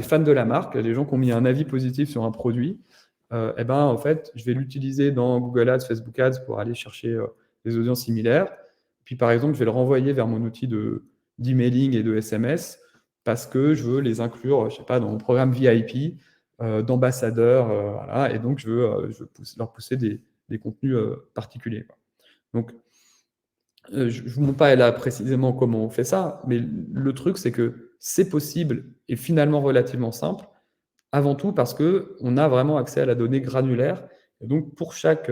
fans de la marque, les gens qui ont mis un avis positif sur un produit, en fait, je vais l'utiliser dans Google Ads, Facebook Ads pour aller chercher des audiences similaires. Puis, par exemple, je vais le renvoyer vers mon outil d'emailing et de SMS parce que je veux les inclure, je sais pas, dans mon programme VIP, d'ambassadeurs, voilà, et donc je veux leur pousser des contenus particuliers, quoi. Donc, je ne vous montre pas là précisément comment on fait ça, mais le truc, c'est que c'est possible et finalement relativement simple, avant tout parce qu'on a vraiment accès à la donnée granulaire. Et donc, pour chaque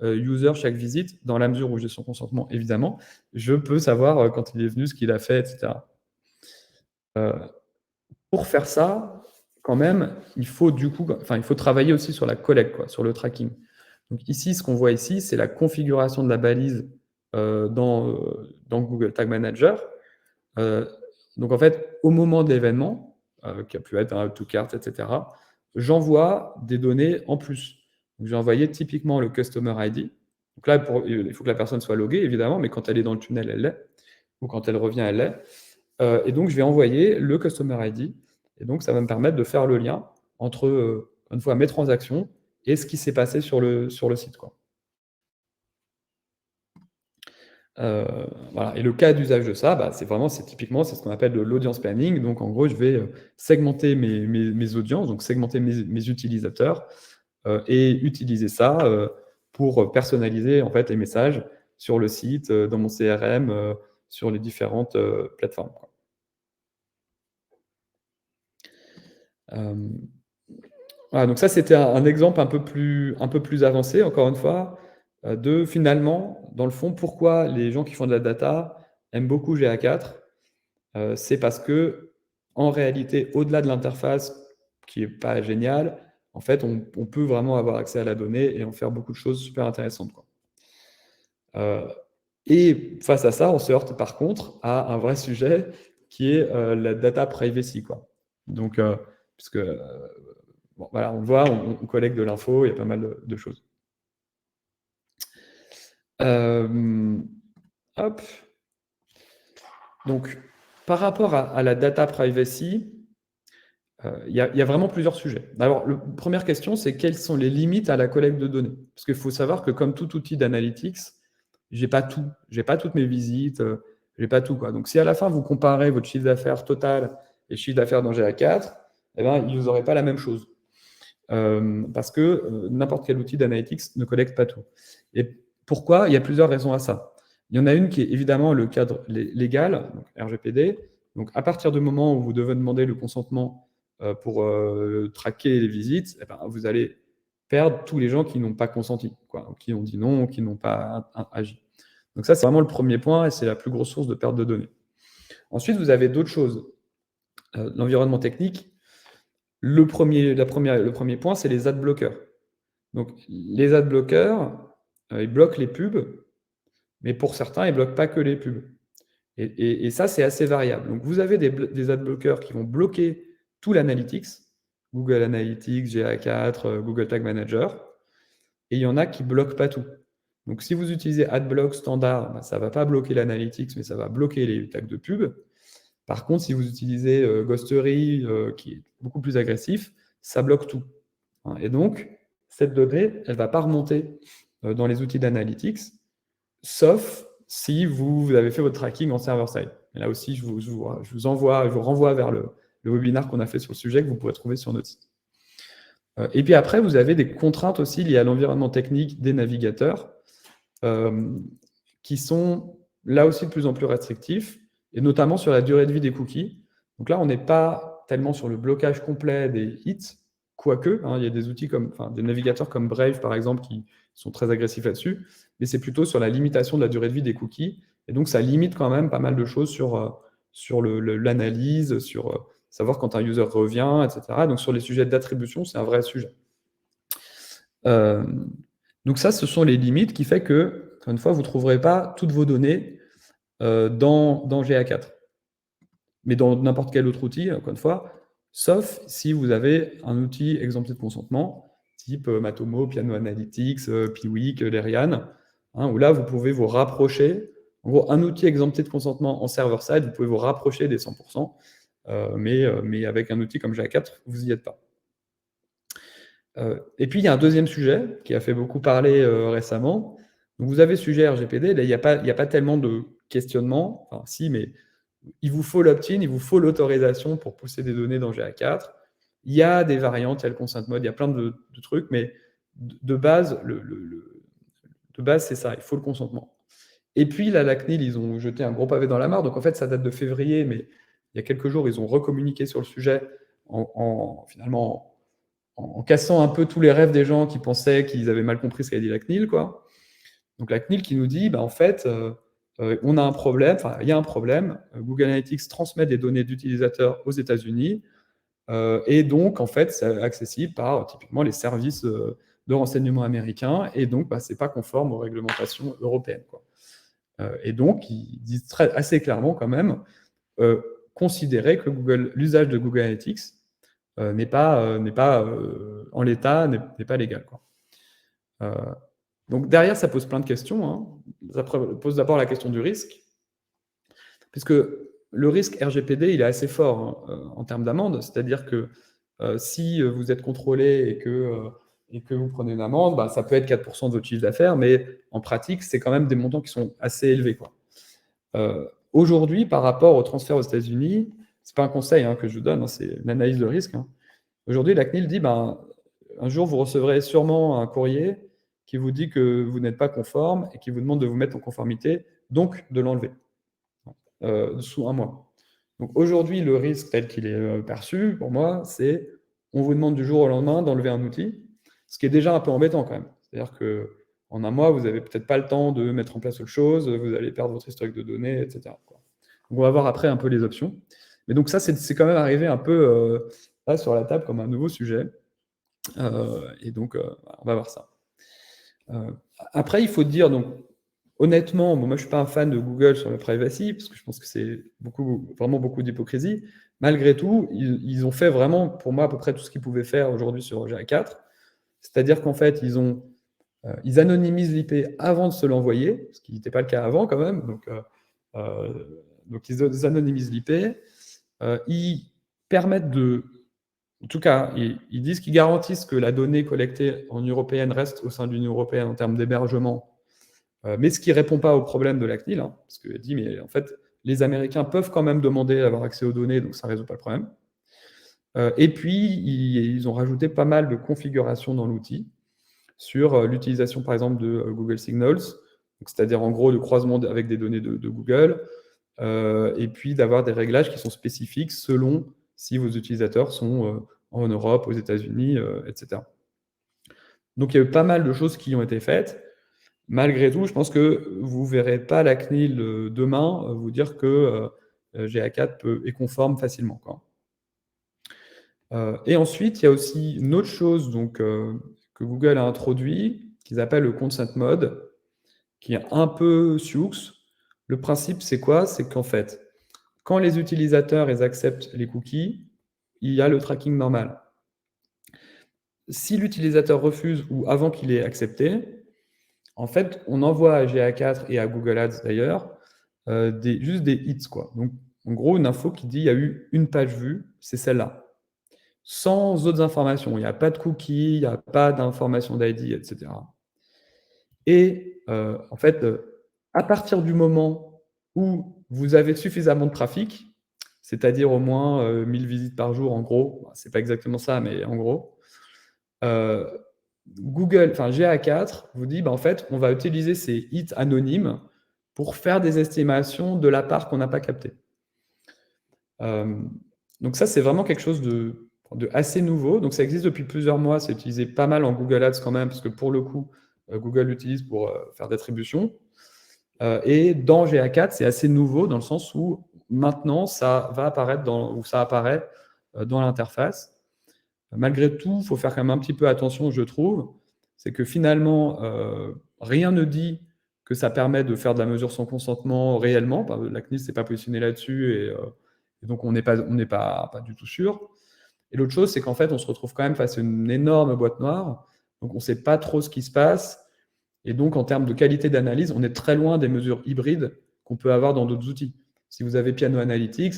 user, chaque visite, dans la mesure où j'ai son consentement, évidemment, je peux savoir quand il est venu, ce qu'il a fait, etc. Pour faire ça, quand même, il faut travailler aussi sur la collecte, quoi, sur le tracking. Donc ici, ce qu'on voit ici, c'est la configuration de la balise dans Google Tag Manager. Donc en fait, au moment de l'événement, qui a pu être un to-cart, etc., j'envoie des données en plus. Donc j'ai envoyé typiquement le Customer ID. Donc là, il faut que la personne soit loguée, évidemment, mais quand elle est dans le tunnel, elle l'est. Ou quand elle revient, elle l'est. Et donc, je vais envoyer le Customer ID. Et donc, ça va me permettre de faire le lien entre, une fois, mes transactions et ce qui s'est passé sur le site, quoi. Voilà. Et le cas d'usage de ça, c'est typiquement ce qu'on appelle de l'audience planning. Donc, en gros, je vais segmenter mes audiences, donc segmenter mes utilisateurs et utiliser ça pour personnaliser en fait les messages sur le site, dans mon CRM, sur les différentes plateformes, quoi. Voilà, donc ça, c'était un exemple un peu plus avancé, encore une fois, de finalement, dans le fond, pourquoi les gens qui font de la data aiment beaucoup GA4. C'est parce que en réalité, au-delà de l'interface, qui n'est pas géniale, en fait, on peut vraiment avoir accès à la donnée et en faire beaucoup de choses super intéressantes, quoi. Et face à ça, on se heurte par contre à un vrai sujet qui est la data privacy, quoi. Donc, puisque, bon, voilà, on le voit, on collecte de l'info, il y a pas mal de choses. Hop. Donc, par rapport à la data privacy, il y a vraiment plusieurs sujets. Alors, la première question, c'est quelles sont les limites à la collecte de données? Parce qu'il faut savoir que comme tout outil d'analytics, j'ai pas tout. J'ai pas toutes mes visites, j'ai pas tout, quoi. Donc, si à la fin, vous comparez votre chiffre d'affaires total et le chiffre d'affaires dans GA4, eh ben, vous n'aurez pas la même chose. Parce que n'importe quel outil d'analytics ne collecte pas tout. Et pourquoi? Il y a plusieurs raisons à ça. Il y en a une qui est évidemment le cadre légal, donc RGPD. Donc, à partir du moment où vous devez demander le consentement pour traquer les visites, eh ben, vous allez perdre tous les gens qui n'ont pas consenti, quoi, qui ont dit non, qui n'ont pas agi. Donc ça, c'est vraiment le premier point et c'est la plus grosse source de perte de données. Ensuite, vous avez d'autres choses. L'environnement technique, le premier point, c'est les ad blockers. Donc, les ad blockers, ils bloquent les pubs, mais pour certains, ils ne bloquent pas que les pubs. Et ça, c'est assez variable. Donc, vous avez des ad blockers qui vont bloquer tout l'analytics, Google Analytics, GA4, Google Tag Manager, et il y en a qui ne bloquent pas tout. Donc, si vous utilisez AdBlock standard, bah, ça ne va pas bloquer l'analytics, mais ça va bloquer les tags de pub. Par contre, si vous utilisez Ghostery, qui est beaucoup plus agressif, ça bloque tout. Et donc, cette donnée, elle ne va pas remonter dans les outils d'analytics, sauf si vous avez fait votre tracking en server-side. Et là aussi, je vous renvoie vers le webinaire qu'on a fait sur le sujet, que vous pourrez trouver sur notre site. Et puis après, vous avez des contraintes aussi liées à l'environnement technique des navigateurs, qui sont là aussi de plus en plus restrictifs, et notamment sur la durée de vie des cookies. Donc là, on n'est pas tellement sur le blocage complet des hits, quoique, il y a des outils des navigateurs comme Brave, par exemple, qui sont très agressifs là-dessus, mais c'est plutôt sur la limitation de la durée de vie des cookies, et donc ça limite quand même pas mal de choses sur l'analyse, sur savoir quand un user revient, etc. Donc sur les sujets d'attribution, c'est un vrai sujet. Donc ça, ce sont les limites qui fait que, encore une fois, vous ne trouverez pas toutes vos données dans GA4. Mais dans n'importe quel autre outil, encore une fois, sauf si vous avez un outil exempté de consentement, type Matomo, Piano Analytics, Piwik, Lerian, où là, vous pouvez vous rapprocher. En gros, un outil exempté de consentement en server-side, vous pouvez vous rapprocher des 100%, mais avec un outil comme GA4, vous n'y êtes pas. Et puis, il y a un deuxième sujet qui a fait beaucoup parler récemment. Donc, vous avez le sujet RGPD, là, il n'y a pas tellement de questionnement, enfin si, mais il vous faut l'opt-in, il vous faut l'autorisation pour pousser des données dans GA4. Il y a des variantes, il y a le consent mode, il y a plein de trucs, mais de base, c'est ça, il faut le consentement. Et puis, là, la CNIL, ils ont jeté un gros pavé dans la mare, donc en fait, ça date de février, mais il y a quelques jours, ils ont recommuniqué sur le sujet finalement en cassant un peu tous les rêves des gens qui pensaient qu'ils avaient mal compris ce qu'avait dit la CNIL, quoi. Donc la CNIL qui nous dit, en fait, on a un problème, enfin, il y a un problème. Google Analytics transmet des données d'utilisateurs aux États-Unis, et donc, en fait, c'est accessible par typiquement les services de renseignement américains, et donc, c'est pas conforme aux réglementations européennes, quoi. Et donc, ils disent assez clairement quand même, considérer que l'usage de Google Analytics n'est pas en l'état, n'est pas légal, quoi. Donc derrière, ça pose plein de questions. Ça pose d'abord la question du risque, puisque le risque RGPD, il est assez fort en termes d'amende, c'est-à-dire que si vous êtes contrôlé et que vous prenez une amende, ça peut être 4% de votre chiffre d'affaires, mais en pratique, c'est quand même des montants qui sont assez élevés, quoi. Aujourd'hui, par rapport au transfert aux États-Unis, c'est pas un conseil que je vous donne, c'est une analyse de risque. Aujourd'hui, la CNIL dit, un jour, vous recevrez sûrement un courrier qui vous dit que vous n'êtes pas conforme et qui vous demande de vous mettre en conformité, donc de l'enlever sous un mois. Donc aujourd'hui, le risque tel qu'il est perçu, pour moi, c'est on vous demande du jour au lendemain d'enlever un outil, ce qui est déjà un peu embêtant quand même. C'est-à-dire qu'en un mois, vous n'avez peut-être pas le temps de mettre en place autre chose, vous allez perdre votre historique de données, etc. Donc on va voir après un peu les options. Mais donc ça, c'est quand même arrivé un peu là sur la table comme un nouveau sujet. Et donc, on va voir ça. Après, il faut dire, donc, honnêtement, bon, moi je ne suis pas un fan de Google sur le privacy, parce que je pense que c'est vraiment beaucoup d'hypocrisie. Malgré tout, ils ont fait vraiment, pour moi, à peu près tout ce qu'ils pouvaient faire aujourd'hui sur GA4. C'est-à-dire qu'en fait, ils anonymisent l'IP avant de se l'envoyer, ce qui n'était pas le cas avant quand même. Donc ils anonymisent l'IP. Ils permettent en tout cas, ils disent qu'ils garantissent que la donnée collectée en Union européenne reste au sein de l'Union européenne en termes d'hébergement, mais ce qui ne répond pas au problème de la CNIL, hein, parce qu'elle dit, mais en fait, les Américains peuvent quand même demander à avoir accès aux données, donc ça ne résout pas le problème. Et puis, ils ont rajouté pas mal de configurations dans l'outil sur l'utilisation, par exemple, de Google Signals, c'est-à-dire en gros le croisement avec des données de Google, et puis d'avoir des réglages qui sont spécifiques selon si vos utilisateurs sont en Europe, aux États-Unis, etc. Donc il y a eu pas mal de choses qui ont été faites. Malgré tout, je pense que vous ne verrez pas la CNIL demain vous dire que GA4 est conforme facilement, quoi. Et ensuite, il y a aussi une autre chose donc, que Google a introduit, qu'ils appellent le Consent Mode, qui est un peu sioux. Le principe, c'est quoi? C'est qu'en fait, quand les utilisateurs ils acceptent les cookies, il y a le tracking normal. Si l'utilisateur refuse ou avant qu'il ait accepté, en fait, on envoie à GA4 et à Google Ads d'ailleurs juste des hits, quoi. Donc, en gros, une info qui dit il y a eu une page vue, c'est celle-là. Sans autres informations. Il n'y a pas de cookies, il n'y a pas d'informations d'ID, etc. Et en fait, à partir du moment où vous avez suffisamment de trafic, c'est-à-dire au moins 1000 visites par jour, en gros, c'est pas exactement ça, mais en gros, GA4 vous dit, en fait, on va utiliser ces hits anonymes pour faire des estimations de la part qu'on n'a pas captée. Donc ça, c'est vraiment quelque chose de assez nouveau. Donc ça existe depuis plusieurs mois, c'est utilisé pas mal en Google Ads quand même, parce que pour le coup, Google l'utilise pour faire d'attribution. Et dans GA4, c'est assez nouveau dans le sens où maintenant, ça va apparaître ça apparaît dans l'interface. Malgré tout, il faut faire quand même un petit peu attention, je trouve. C'est que finalement, rien ne dit que ça permet de faire de la mesure sans consentement réellement. La CNIL ne s'est pas positionnée là-dessus et donc on n'est pas du tout sûr. Et l'autre chose, c'est qu'en fait, on se retrouve quand même face à une énorme boîte noire. Donc on ne sait pas trop ce qui se passe. Et donc, en termes de qualité d'analyse, on est très loin des mesures hybrides qu'on peut avoir dans d'autres outils. Si vous avez Piano Analytics,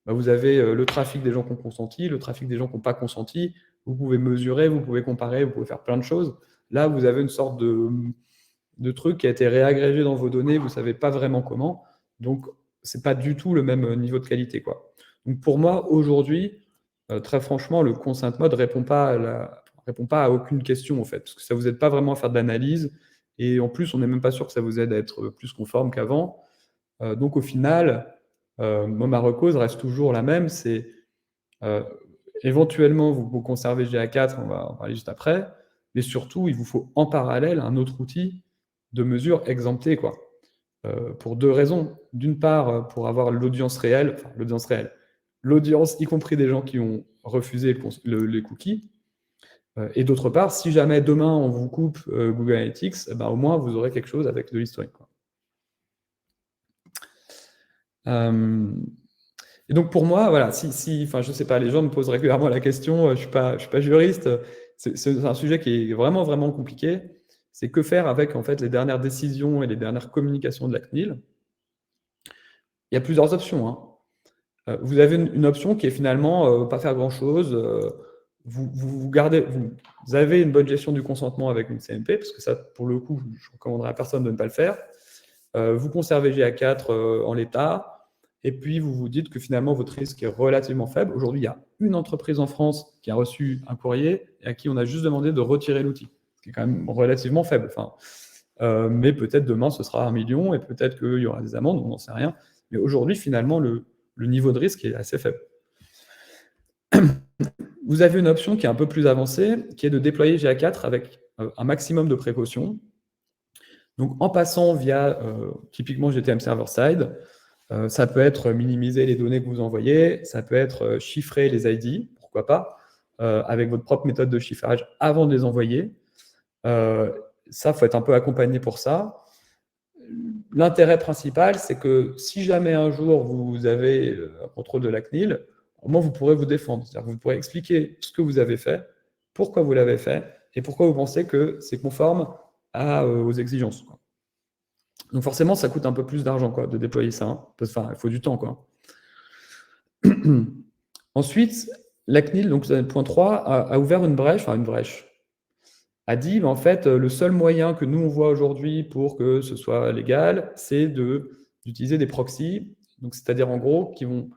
vous avez le trafic des gens qui ont consenti, le trafic des gens qui n'ont pas consenti. Vous pouvez mesurer, vous pouvez comparer, vous pouvez faire plein de choses. Là, vous avez une sorte de truc qui a été réagrégé dans vos données, vous ne savez pas vraiment comment. Donc, ce n'est pas du tout le même niveau de qualité, quoi. Donc, pour moi, aujourd'hui, très franchement, le Consent Mode ne répond pas à aucune question, en fait, parce que ça ne vous aide pas vraiment à faire de l'analyse. Et en plus, on n'est même pas sûr que ça vous aide à être plus conforme qu'avant. Donc, au final, ma recose reste toujours la même. C'est éventuellement, vous conservez GA4, on va en parler juste après. Mais surtout, il vous faut en parallèle un autre outil de mesure exempté, quoi. Pour deux raisons. D'une part, pour avoir l'audience réelle, l'audience, y compris des gens qui ont refusé les cookies. Et d'autre part, si jamais demain on vous coupe Google Analytics, au moins vous aurez quelque chose avec de l'historique. Et donc pour moi, voilà, je sais pas, les gens me posent régulièrement la question, je suis pas juriste, c'est un sujet qui est vraiment, vraiment compliqué. C'est que faire avec en fait les dernières décisions et les dernières communications de la CNIL. Il y a plusieurs options, hein. Vous avez une option qui est finalement pas faire grand-chose. Vous avez une bonne gestion du consentement avec une CMP, parce que ça, pour le coup, je ne recommanderais à personne de ne pas le faire. Vous conservez GA4 en l'état, et puis vous vous dites que finalement votre risque est relativement faible. Aujourd'hui, il y a une entreprise en France qui a reçu un courrier et à qui on a juste demandé de retirer l'outil, ce qui est quand même relativement faible. Mais peut-être demain, ce sera 1 million, et peut-être qu'il y aura des amendes, on n'en sait rien. Mais aujourd'hui, finalement, le niveau de risque est assez faible. Vous avez une option qui est un peu plus avancée, qui est de déployer GA4 avec un maximum de précautions. Donc, en passant via, typiquement, GTM Server-Side, Ça peut être minimiser les données que vous envoyez, ça peut être chiffrer les ID, pourquoi pas, avec votre propre méthode de chiffrage avant de les envoyer. Ça, il faut être un peu accompagné pour ça. L'intérêt principal, c'est que si jamais un jour vous avez un contrôle de la CNIL, au moins vous pourrez vous défendre. C'est-à-dire que vous pourrez expliquer ce que vous avez fait, pourquoi vous l'avez fait, et pourquoi vous pensez que c'est conforme aux exigences. Donc forcément, ça coûte un peu plus d'argent de déployer ça. Hein. Enfin, il faut du temps. Ensuite, la CNIL, donc point 3, a ouvert une brèche, a dit, en fait, le seul moyen que nous, on voit aujourd'hui pour que ce soit légal, c'est d'utiliser des proxys, donc c'est-à-dire en gros, qui vont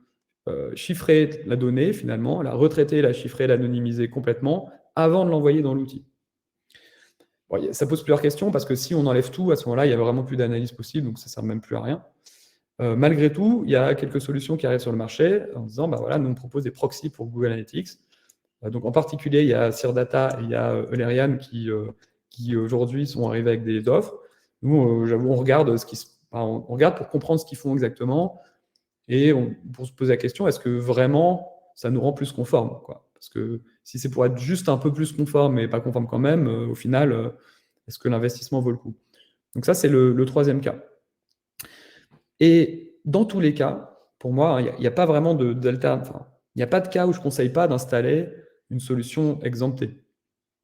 chiffrer la donnée, finalement, la retraiter, la chiffrer, l'anonymiser complètement, avant de l'envoyer dans l'outil. Bon, ça pose plusieurs questions, parce que si on enlève tout, à ce moment-là, il n'y a vraiment plus d'analyse possible, donc ça ne sert même plus à rien. Malgré tout, il y a quelques solutions qui arrivent sur le marché, en disant, voilà, nous, on propose des proxys pour Google Analytics. Donc en particulier, il y a Sirdata et il y a Eulerian qui aujourd'hui sont arrivés avec des offres. Nous, j'avoue, on regarde on regarde pour comprendre ce qu'ils font exactement et pour se poser la question, est-ce que vraiment ça nous rend plus conforme, quoi? Parce que si c'est pour être juste un peu plus conforme mais pas conforme quand même, au final, est-ce que l'investissement vaut le coup? Donc ça, c'est le troisième cas. Et dans tous les cas, pour moi, il n'y a pas vraiment d'alternative. Enfin, il n'y a pas de cas où je ne conseille pas d'installer une solution exemptée.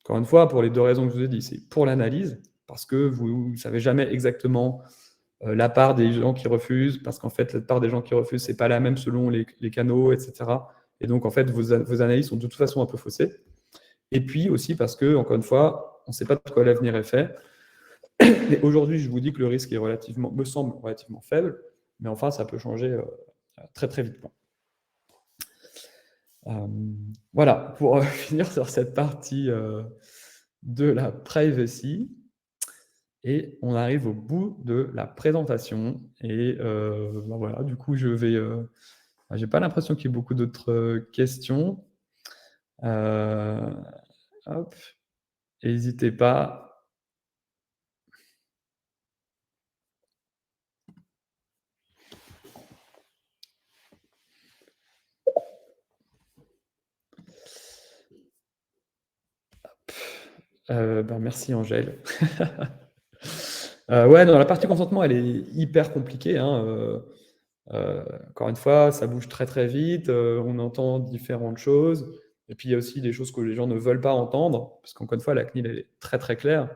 Encore une fois, pour les deux raisons que je vous ai dit, c'est pour l'analyse, parce que vous ne savez jamais exactement la part des gens qui refusent, parce qu'en fait, la part des gens qui refusent, ce n'est pas la même selon les canaux, etc. Et donc, en fait, vos analyses sont de toute façon un peu faussées. Et puis aussi parce que, encore une fois, on ne sait pas de quoi l'avenir est fait. Et aujourd'hui, je vous dis que le risque me semble relativement faible, mais enfin, ça peut changer très très vite. Voilà, pour finir sur cette partie de la privacy. Et on arrive au bout de la présentation. Et voilà, du coup, j'ai pas l'impression qu'il y ait beaucoup d'autres questions. Hop. N'hésitez pas. Merci Angèle. Ouais, non, la partie consentement, elle est hyper compliquée. Hein, encore une fois, ça bouge très très vite, on entend différentes choses. Et puis il y a aussi des choses que les gens ne veulent pas entendre, parce qu'encore une fois, la CNIL elle est très très claire,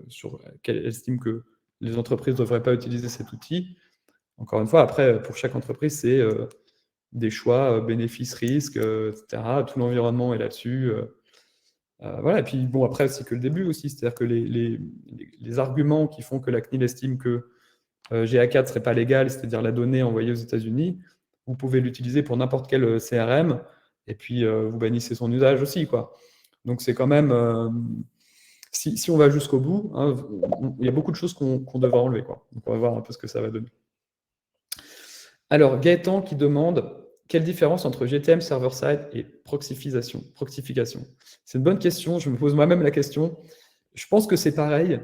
sur qu'elle estime que les entreprises ne devraient pas utiliser cet outil. Encore une fois, après, pour chaque entreprise, c'est des choix, bénéfices-risques, etc. Tout l'environnement est là-dessus. Voilà. Et puis bon, après, c'est que le début aussi, c'est-à-dire que les arguments qui font que la CNIL estime que GA4 ne serait pas légal, c'est-à-dire la donnée envoyée aux États-Unis, vous pouvez l'utiliser pour n'importe quel CRM, et puis vous bannissez son usage aussi, quoi. Donc c'est quand même, si on va jusqu'au bout, hein, il y a beaucoup de choses qu'on devra enlever, quoi. Donc on va voir un peu ce que ça va donner. Alors, Gaëtan qui demande quelle différence entre GTM server-side et proxification. C'est une bonne question, je me pose moi-même la question. Je pense que c'est pareil.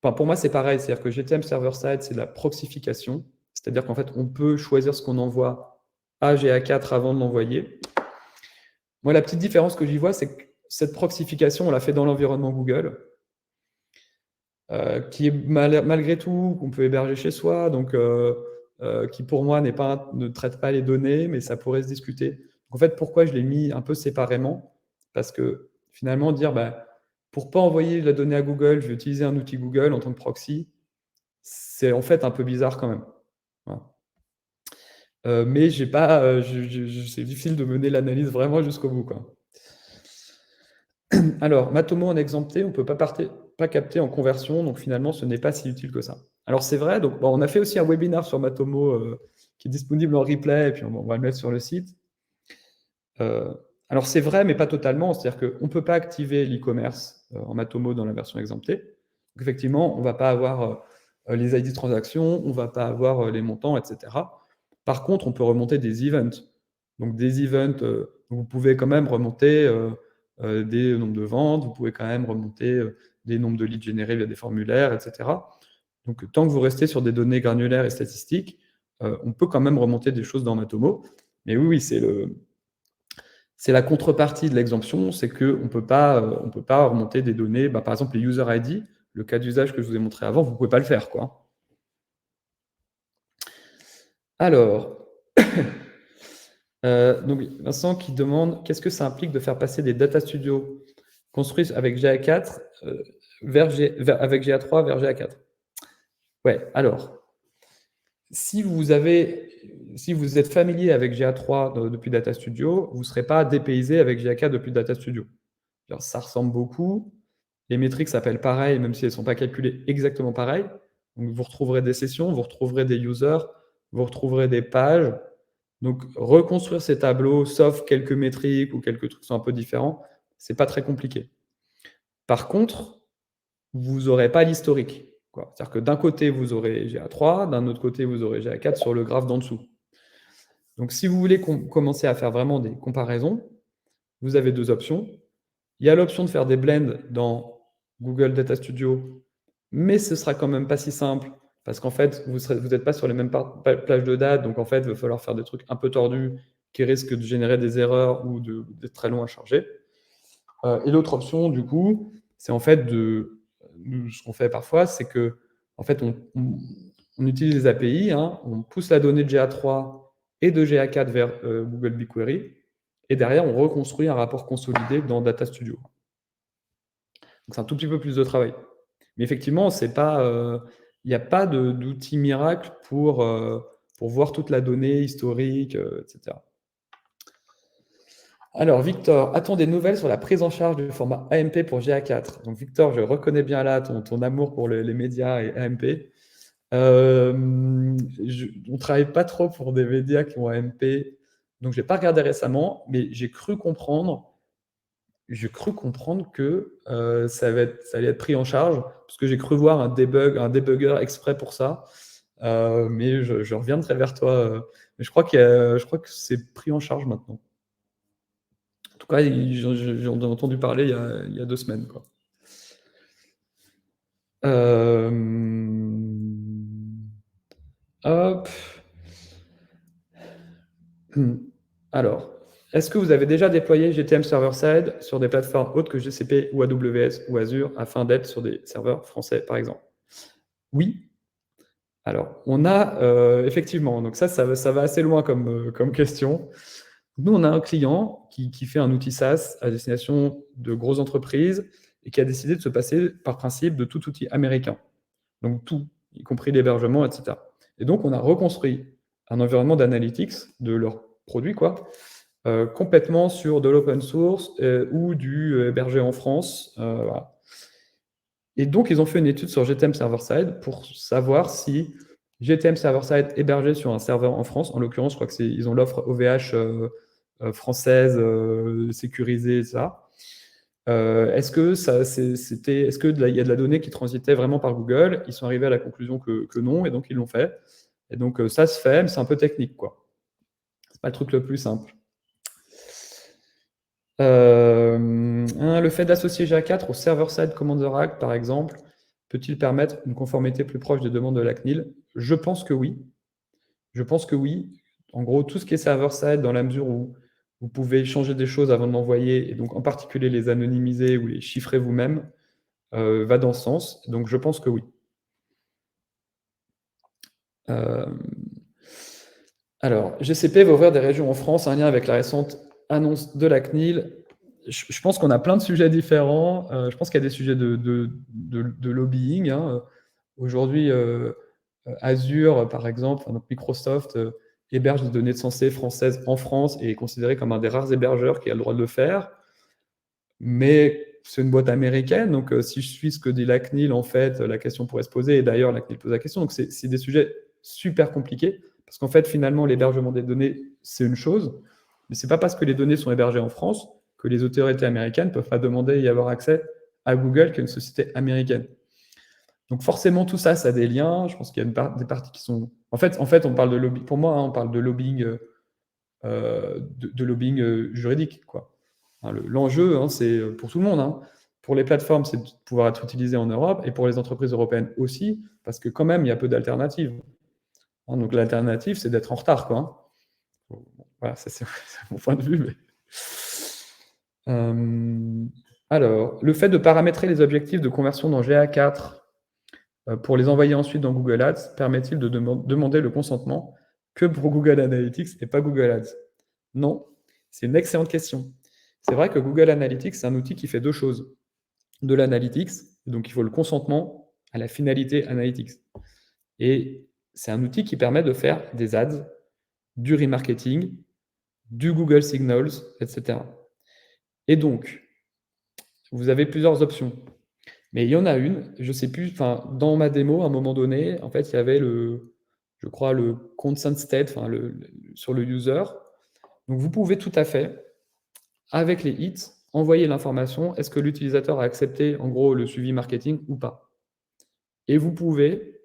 Enfin, pour moi, c'est pareil, c'est-à-dire que GTM server-side, c'est de la proxification, c'est-à-dire qu'en fait, on peut choisir ce qu'on envoie à GA4 avant de l'envoyer. Moi, la petite différence que j'y vois, c'est que cette proxification, on l'a fait dans l'environnement Google, qui est malgré tout, qu'on peut héberger chez soi, donc qui pour moi ne traite pas les données, mais ça pourrait se discuter. Donc, en fait, pourquoi je l'ai mis un peu séparément? Parce que finalement, dire, pour ne pas envoyer la donnée à Google, je vais utiliser un outil Google en tant que proxy, c'est en fait un peu bizarre quand même. Voilà. Mais j'ai pas, c'est difficile de mener l'analyse vraiment jusqu'au bout, quoi. Alors, Matomo en exempté, on ne peut pas capter en conversion, donc finalement, ce n'est pas si utile que ça. Alors, c'est vrai, donc, on a fait aussi un webinaire sur Matomo qui est disponible en replay, et puis on va le mettre sur le site. Alors, c'est vrai, mais pas totalement, c'est-à-dire qu'on ne peut pas activer l'e-commerce en Matomo dans la version exemptée. Donc, effectivement, on ne va pas avoir les ID transactions, on ne va pas avoir les montants, etc. Par contre, on peut remonter des events. Donc, des events, vous pouvez quand même remonter des nombres de ventes, vous pouvez quand même remonter des nombres de leads générés via des formulaires, etc. Donc, tant que vous restez sur des données granulaires et statistiques, on peut quand même remonter des choses dans Matomo. Mais oui, c'est la contrepartie de l'exemption, c'est qu'on ne peut pas remonter des données, par exemple les user ID, le cas d'usage que je vous ai montré avant, vous ne pouvez pas le faire, quoi. Alors, donc Vincent qui demande qu'est-ce que ça implique de faire passer des data studios construits avec GA4 avec GA3 vers GA4. Ouais, alors, si vous êtes familier avec GA3 depuis Data Studio, vous ne serez pas dépaysé avec GA4 depuis Data Studio. Alors, ça ressemble beaucoup. Les métriques s'appellent pareil, même si elles ne sont pas calculées exactement pareil. Donc, vous retrouverez des sessions, vous retrouverez des users, vous retrouverez des pages. Donc, reconstruire ces tableaux, sauf quelques métriques ou quelques trucs qui sont un peu différents, ce n'est pas très compliqué. Par contre, vous n'aurez pas l'historique. C'est-à-dire que d'un côté, vous aurez GA3, d'un autre côté, vous aurez GA4 sur le graphe d'en dessous. Donc, si vous voulez commencer à faire vraiment des comparaisons, vous avez deux options. Il y a l'option de faire des blends dans Google Data Studio, mais ce sera quand même pas si simple, parce qu'en fait, vous n'êtes pas sur les mêmes plages de dates, donc en fait, il va falloir faire des trucs un peu tordus qui risquent de générer des erreurs ou d'être très longs à charger. Et l'autre option, du coup, c'est en fait ce qu'on fait parfois, c'est que en fait, on utilise les API, hein, on pousse la donnée de GA3 et de GA4 vers Google BigQuery, et derrière, on reconstruit un rapport consolidé dans Data Studio. Donc, c'est un tout petit peu plus de travail. Mais effectivement, il n'y a pas d'outil miracle pour voir toute la donnée historique, etc. Alors, Victor, a-t-on des nouvelles sur la prise en charge du format AMP pour GA4? Donc, Victor, je reconnais bien là ton amour pour les médias et AMP. On ne travaille pas trop pour des médias qui ont AMP, donc je n'ai pas regardé récemment, mais j'ai cru comprendre que ça allait être pris en charge, parce que j'ai cru voir un debugger exprès pour ça, mais je reviendrai vers toi. Mais je crois que c'est pris en charge maintenant. En tout cas, j'en ai entendu parler il y a 2 semaines, quoi. Hop. Alors, est-ce que vous avez déjà déployé GTM server-side sur des plateformes autres que GCP ou AWS ou Azure afin d'être sur des serveurs français, par exemple? Oui. Alors, on a effectivement, donc ça va assez loin comme question. Nous, on a un client qui fait un outil SaaS à destination de grosses entreprises et qui a décidé de se passer par principe de tout outil américain. Donc tout, y compris l'hébergement, etc. Et donc, on a reconstruit un environnement d'analytics de leurs produits, complètement sur de l'open source ou du hébergé en France. Voilà. Et donc, ils ont fait une étude sur GTM Server-Side pour savoir si GTM Server-Side hébergé sur un serveur en France, en l'occurrence, je crois qu'ils ont l'offre OVH française, sécurisée, ça. Est-ce qu'il y a de la donnée qui transitait vraiment par Google? Ils sont arrivés à la conclusion que non, et donc ils l'ont fait. Et donc ça se fait, mais c'est un peu technique, quoi. C'est pas le truc le plus simple. Le fait d'associer GA4 au server-side Commander Act, par exemple, peut-il permettre une conformité plus proche des demandes de la CNIL? Je pense que oui. Je pense que oui. En gros, tout ce qui est server-side, dans la mesure où vous pouvez changer des choses avant de l'envoyer, et donc en particulier les anonymiser ou les chiffrer vous-même, va dans ce sens. Donc je pense que oui. Alors, GCP va ouvrir des régions en France, un lien avec la récente annonce de la CNIL. Je pense qu'on a plein de sujets différents. Je pense qu'il y a des sujets de lobbying, hein. Aujourd'hui, Azure, par exemple, donc Microsoft héberge des données de santé françaises en France et est considéré comme un des rares hébergeurs qui a le droit de le faire. Mais c'est une boîte américaine, donc si je suis ce que dit la CNIL, en fait, la question pourrait se poser, et d'ailleurs, la CNIL pose la question. Donc, c'est des sujets super compliqués, parce qu'en fait, finalement, l'hébergement des données, c'est une chose, mais c'est pas parce que les données sont hébergées en France que les autorités américaines ne peuvent pas demander y avoir accès à Google, qui est une société américaine. Donc forcément, tout ça, ça a des liens. Je pense qu'il y a des parties qui sont... En fait, on parle de lobbying... Pour moi, hein, on parle de lobbying, lobbying juridique, quoi. Hein, l'enjeu, hein, c'est pour tout le monde. Hein. pour les plateformes, c'est de pouvoir être utilisé en Europe, et pour les entreprises européennes aussi, parce que quand même, il y a peu d'alternatives. Hein, donc l'alternative, c'est d'être en retard, quoi. Hein. Bon, voilà, ça c'est mon point de vue. Mais... alors, le fait de paramétrer les objectifs de conversion dans GA4 pour les envoyer ensuite dans Google Ads, permet-il de demander le consentement que pour Google Analytics et pas Google Ads? Non, c'est une excellente question. C'est vrai que Google Analytics, c'est un outil qui fait deux choses. De l'analytics, donc il faut le consentement à la finalité analytics. Et c'est un outil qui permet de faire des ads, du remarketing, du Google Signals, etc. Et donc, vous avez plusieurs options. Mais il y en a une, je ne sais plus, enfin, dans ma démo, à un moment donné, en fait, il y avait je crois, le consent state, enfin, sur le user. Donc, vous pouvez tout à fait, avec les hits, envoyer l'information, est-ce que l'utilisateur a accepté, en gros, le suivi marketing ou pas. Et vous pouvez,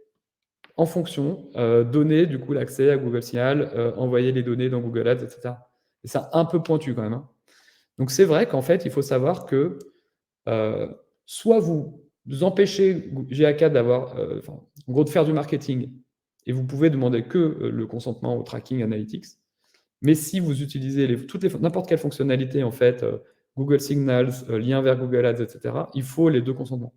en fonction, donner, du coup, l'accès à Google Signal, envoyer les données dans Google Ads, etc. Et c'est un peu pointu, quand même. Hein. Donc, c'est vrai qu'en fait, il faut savoir que soit vous empêchez GA4 d'avoir, en gros, de faire du marketing, et vous pouvez demander que le consentement au tracking analytics. Mais si vous utilisez n'importe quelle fonctionnalité, en fait, Google Signals, lien vers Google Ads, etc., il faut les deux consentements.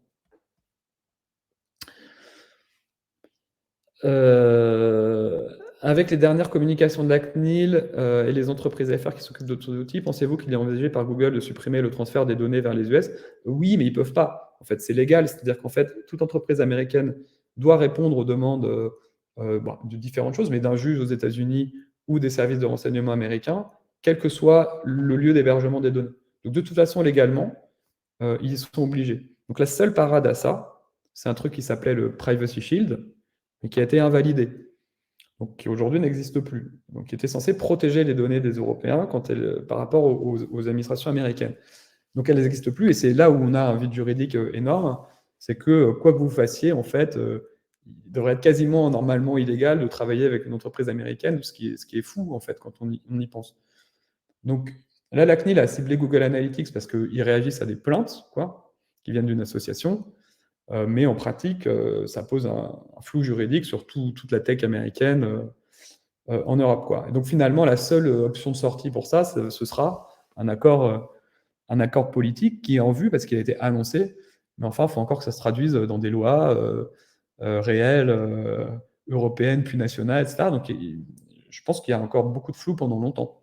Avec les dernières communications de la CNIL et les entreprises AFR qui s'occupent d'autres outils, pensez-vous qu'il est envisagé par Google de supprimer le transfert des données vers les US? Oui, mais ils ne peuvent pas. En fait, c'est légal. C'est-à-dire qu'en fait, toute entreprise américaine doit répondre aux demandes de différentes choses, mais d'un juge aux États-Unis ou des services de renseignement américains, quel que soit le lieu d'hébergement des données. Donc, de toute façon, légalement, ils sont obligés. Donc, la seule parade à ça, c'est un truc qui s'appelait le Privacy Shield, mais qui a été invalidé, donc qui aujourd'hui n'existe plus, donc qui était censé protéger les données des Européens par rapport aux administrations américaines. Donc elles n'existent plus, et c'est là où on a un vide juridique énorme, c'est que quoi que vous fassiez, en fait, il devrait être quasiment normalement illégal de travailler avec une entreprise américaine, ce qui est fou, en fait, quand on y pense. Donc là, la CNIL a ciblé Google Analytics parce qu'ils réagissent à des plaintes, quoi, qui viennent d'une association, mais en pratique, ça pose un flou juridique sur toute la tech américaine en Europe, quoi. Et donc finalement, la seule option de sortie pour ça, ce sera un accord politique qui est en vue parce qu'il a été annoncé, mais enfin, il faut encore que ça se traduise dans des lois réelles, européennes, puis nationales, etc. Donc je pense qu'il y a encore beaucoup de flou pendant longtemps.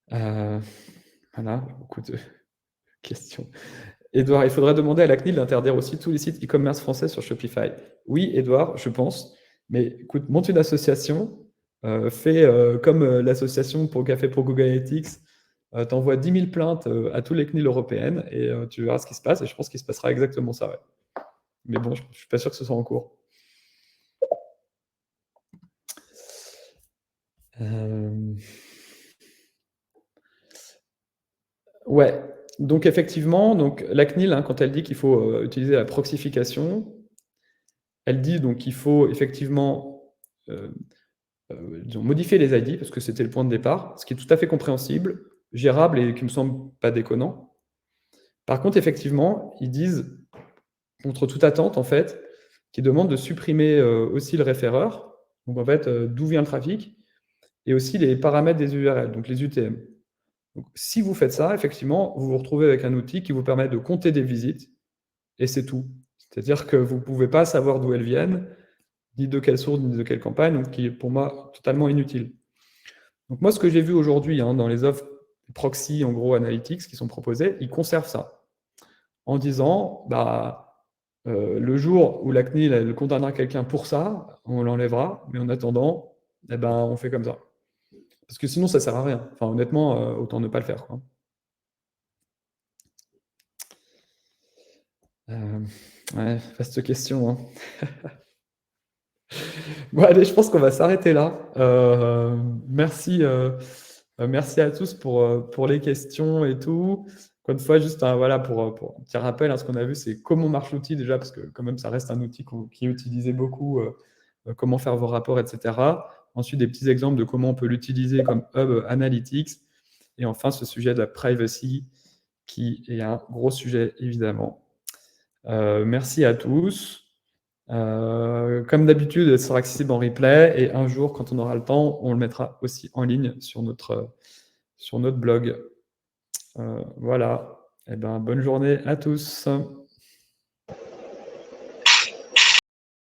Voilà, beaucoup de questions. Edouard, il faudrait demander à la CNIL d'interdire aussi tous les sites e-commerce français sur Shopify. Oui, Edouard, je pense. Mais écoute, monte une association, fais comme l'association qu'a fait pour Google Analytics, t'envoies 10 000 plaintes à tous les CNIL européennes et tu verras ce qui se passe. Et je pense qu'il se passera exactement ça. Ouais. Mais bon, je ne suis pas sûr que ce soit en cours. Ouais, donc effectivement, donc la CNIL, hein, quand elle dit qu'il faut utiliser la proxification, elle dit donc qu'il faut effectivement modifier les ID, parce que c'était le point de départ, ce qui est tout à fait compréhensible, gérable et qui me semble pas déconnant. Par contre, effectivement, ils disent, contre toute attente, en fait, qu'ils demandent de supprimer aussi le référeur, donc en fait, d'où vient le trafic, et aussi les paramètres des URL, donc les UTM. Donc, si vous faites ça, effectivement, vous vous retrouvez avec un outil qui vous permet de compter des visites, et c'est tout. C'est-à-dire que vous ne pouvez pas savoir d'où elles viennent, ni de quelle source, ni de quelle campagne, donc qui est pour moi totalement inutile. Donc moi, ce que j'ai vu aujourd'hui dans les offres proxy, en gros, analytics qui sont proposées, ils conservent ça, en disant, le jour où la CNIL elle condamnera quelqu'un pour ça, on l'enlèvera, mais en attendant, on fait comme ça. Parce que sinon, ça sert à rien. Enfin, honnêtement, autant ne pas le faire, quoi. Ouais, vaste question. Hein. Bon, allez, je pense qu'on va s'arrêter là. Merci à tous pour les questions et tout. Encore une fois, juste voilà, pour un petit rappel, ce qu'on a vu, c'est comment marche l'outil déjà, parce que quand même, ça reste un outil qui est utilisé beaucoup, comment faire vos rapports, etc. Ensuite, des petits exemples de comment on peut l'utiliser comme hub analytics. Et enfin, ce sujet de la privacy, qui est un gros sujet, évidemment. Merci à tous. Comme d'habitude, elle sera accessible en replay, et un jour, quand on aura le temps, on le mettra aussi en ligne sur notre blog. Voilà. Eh ben, bonne journée à tous.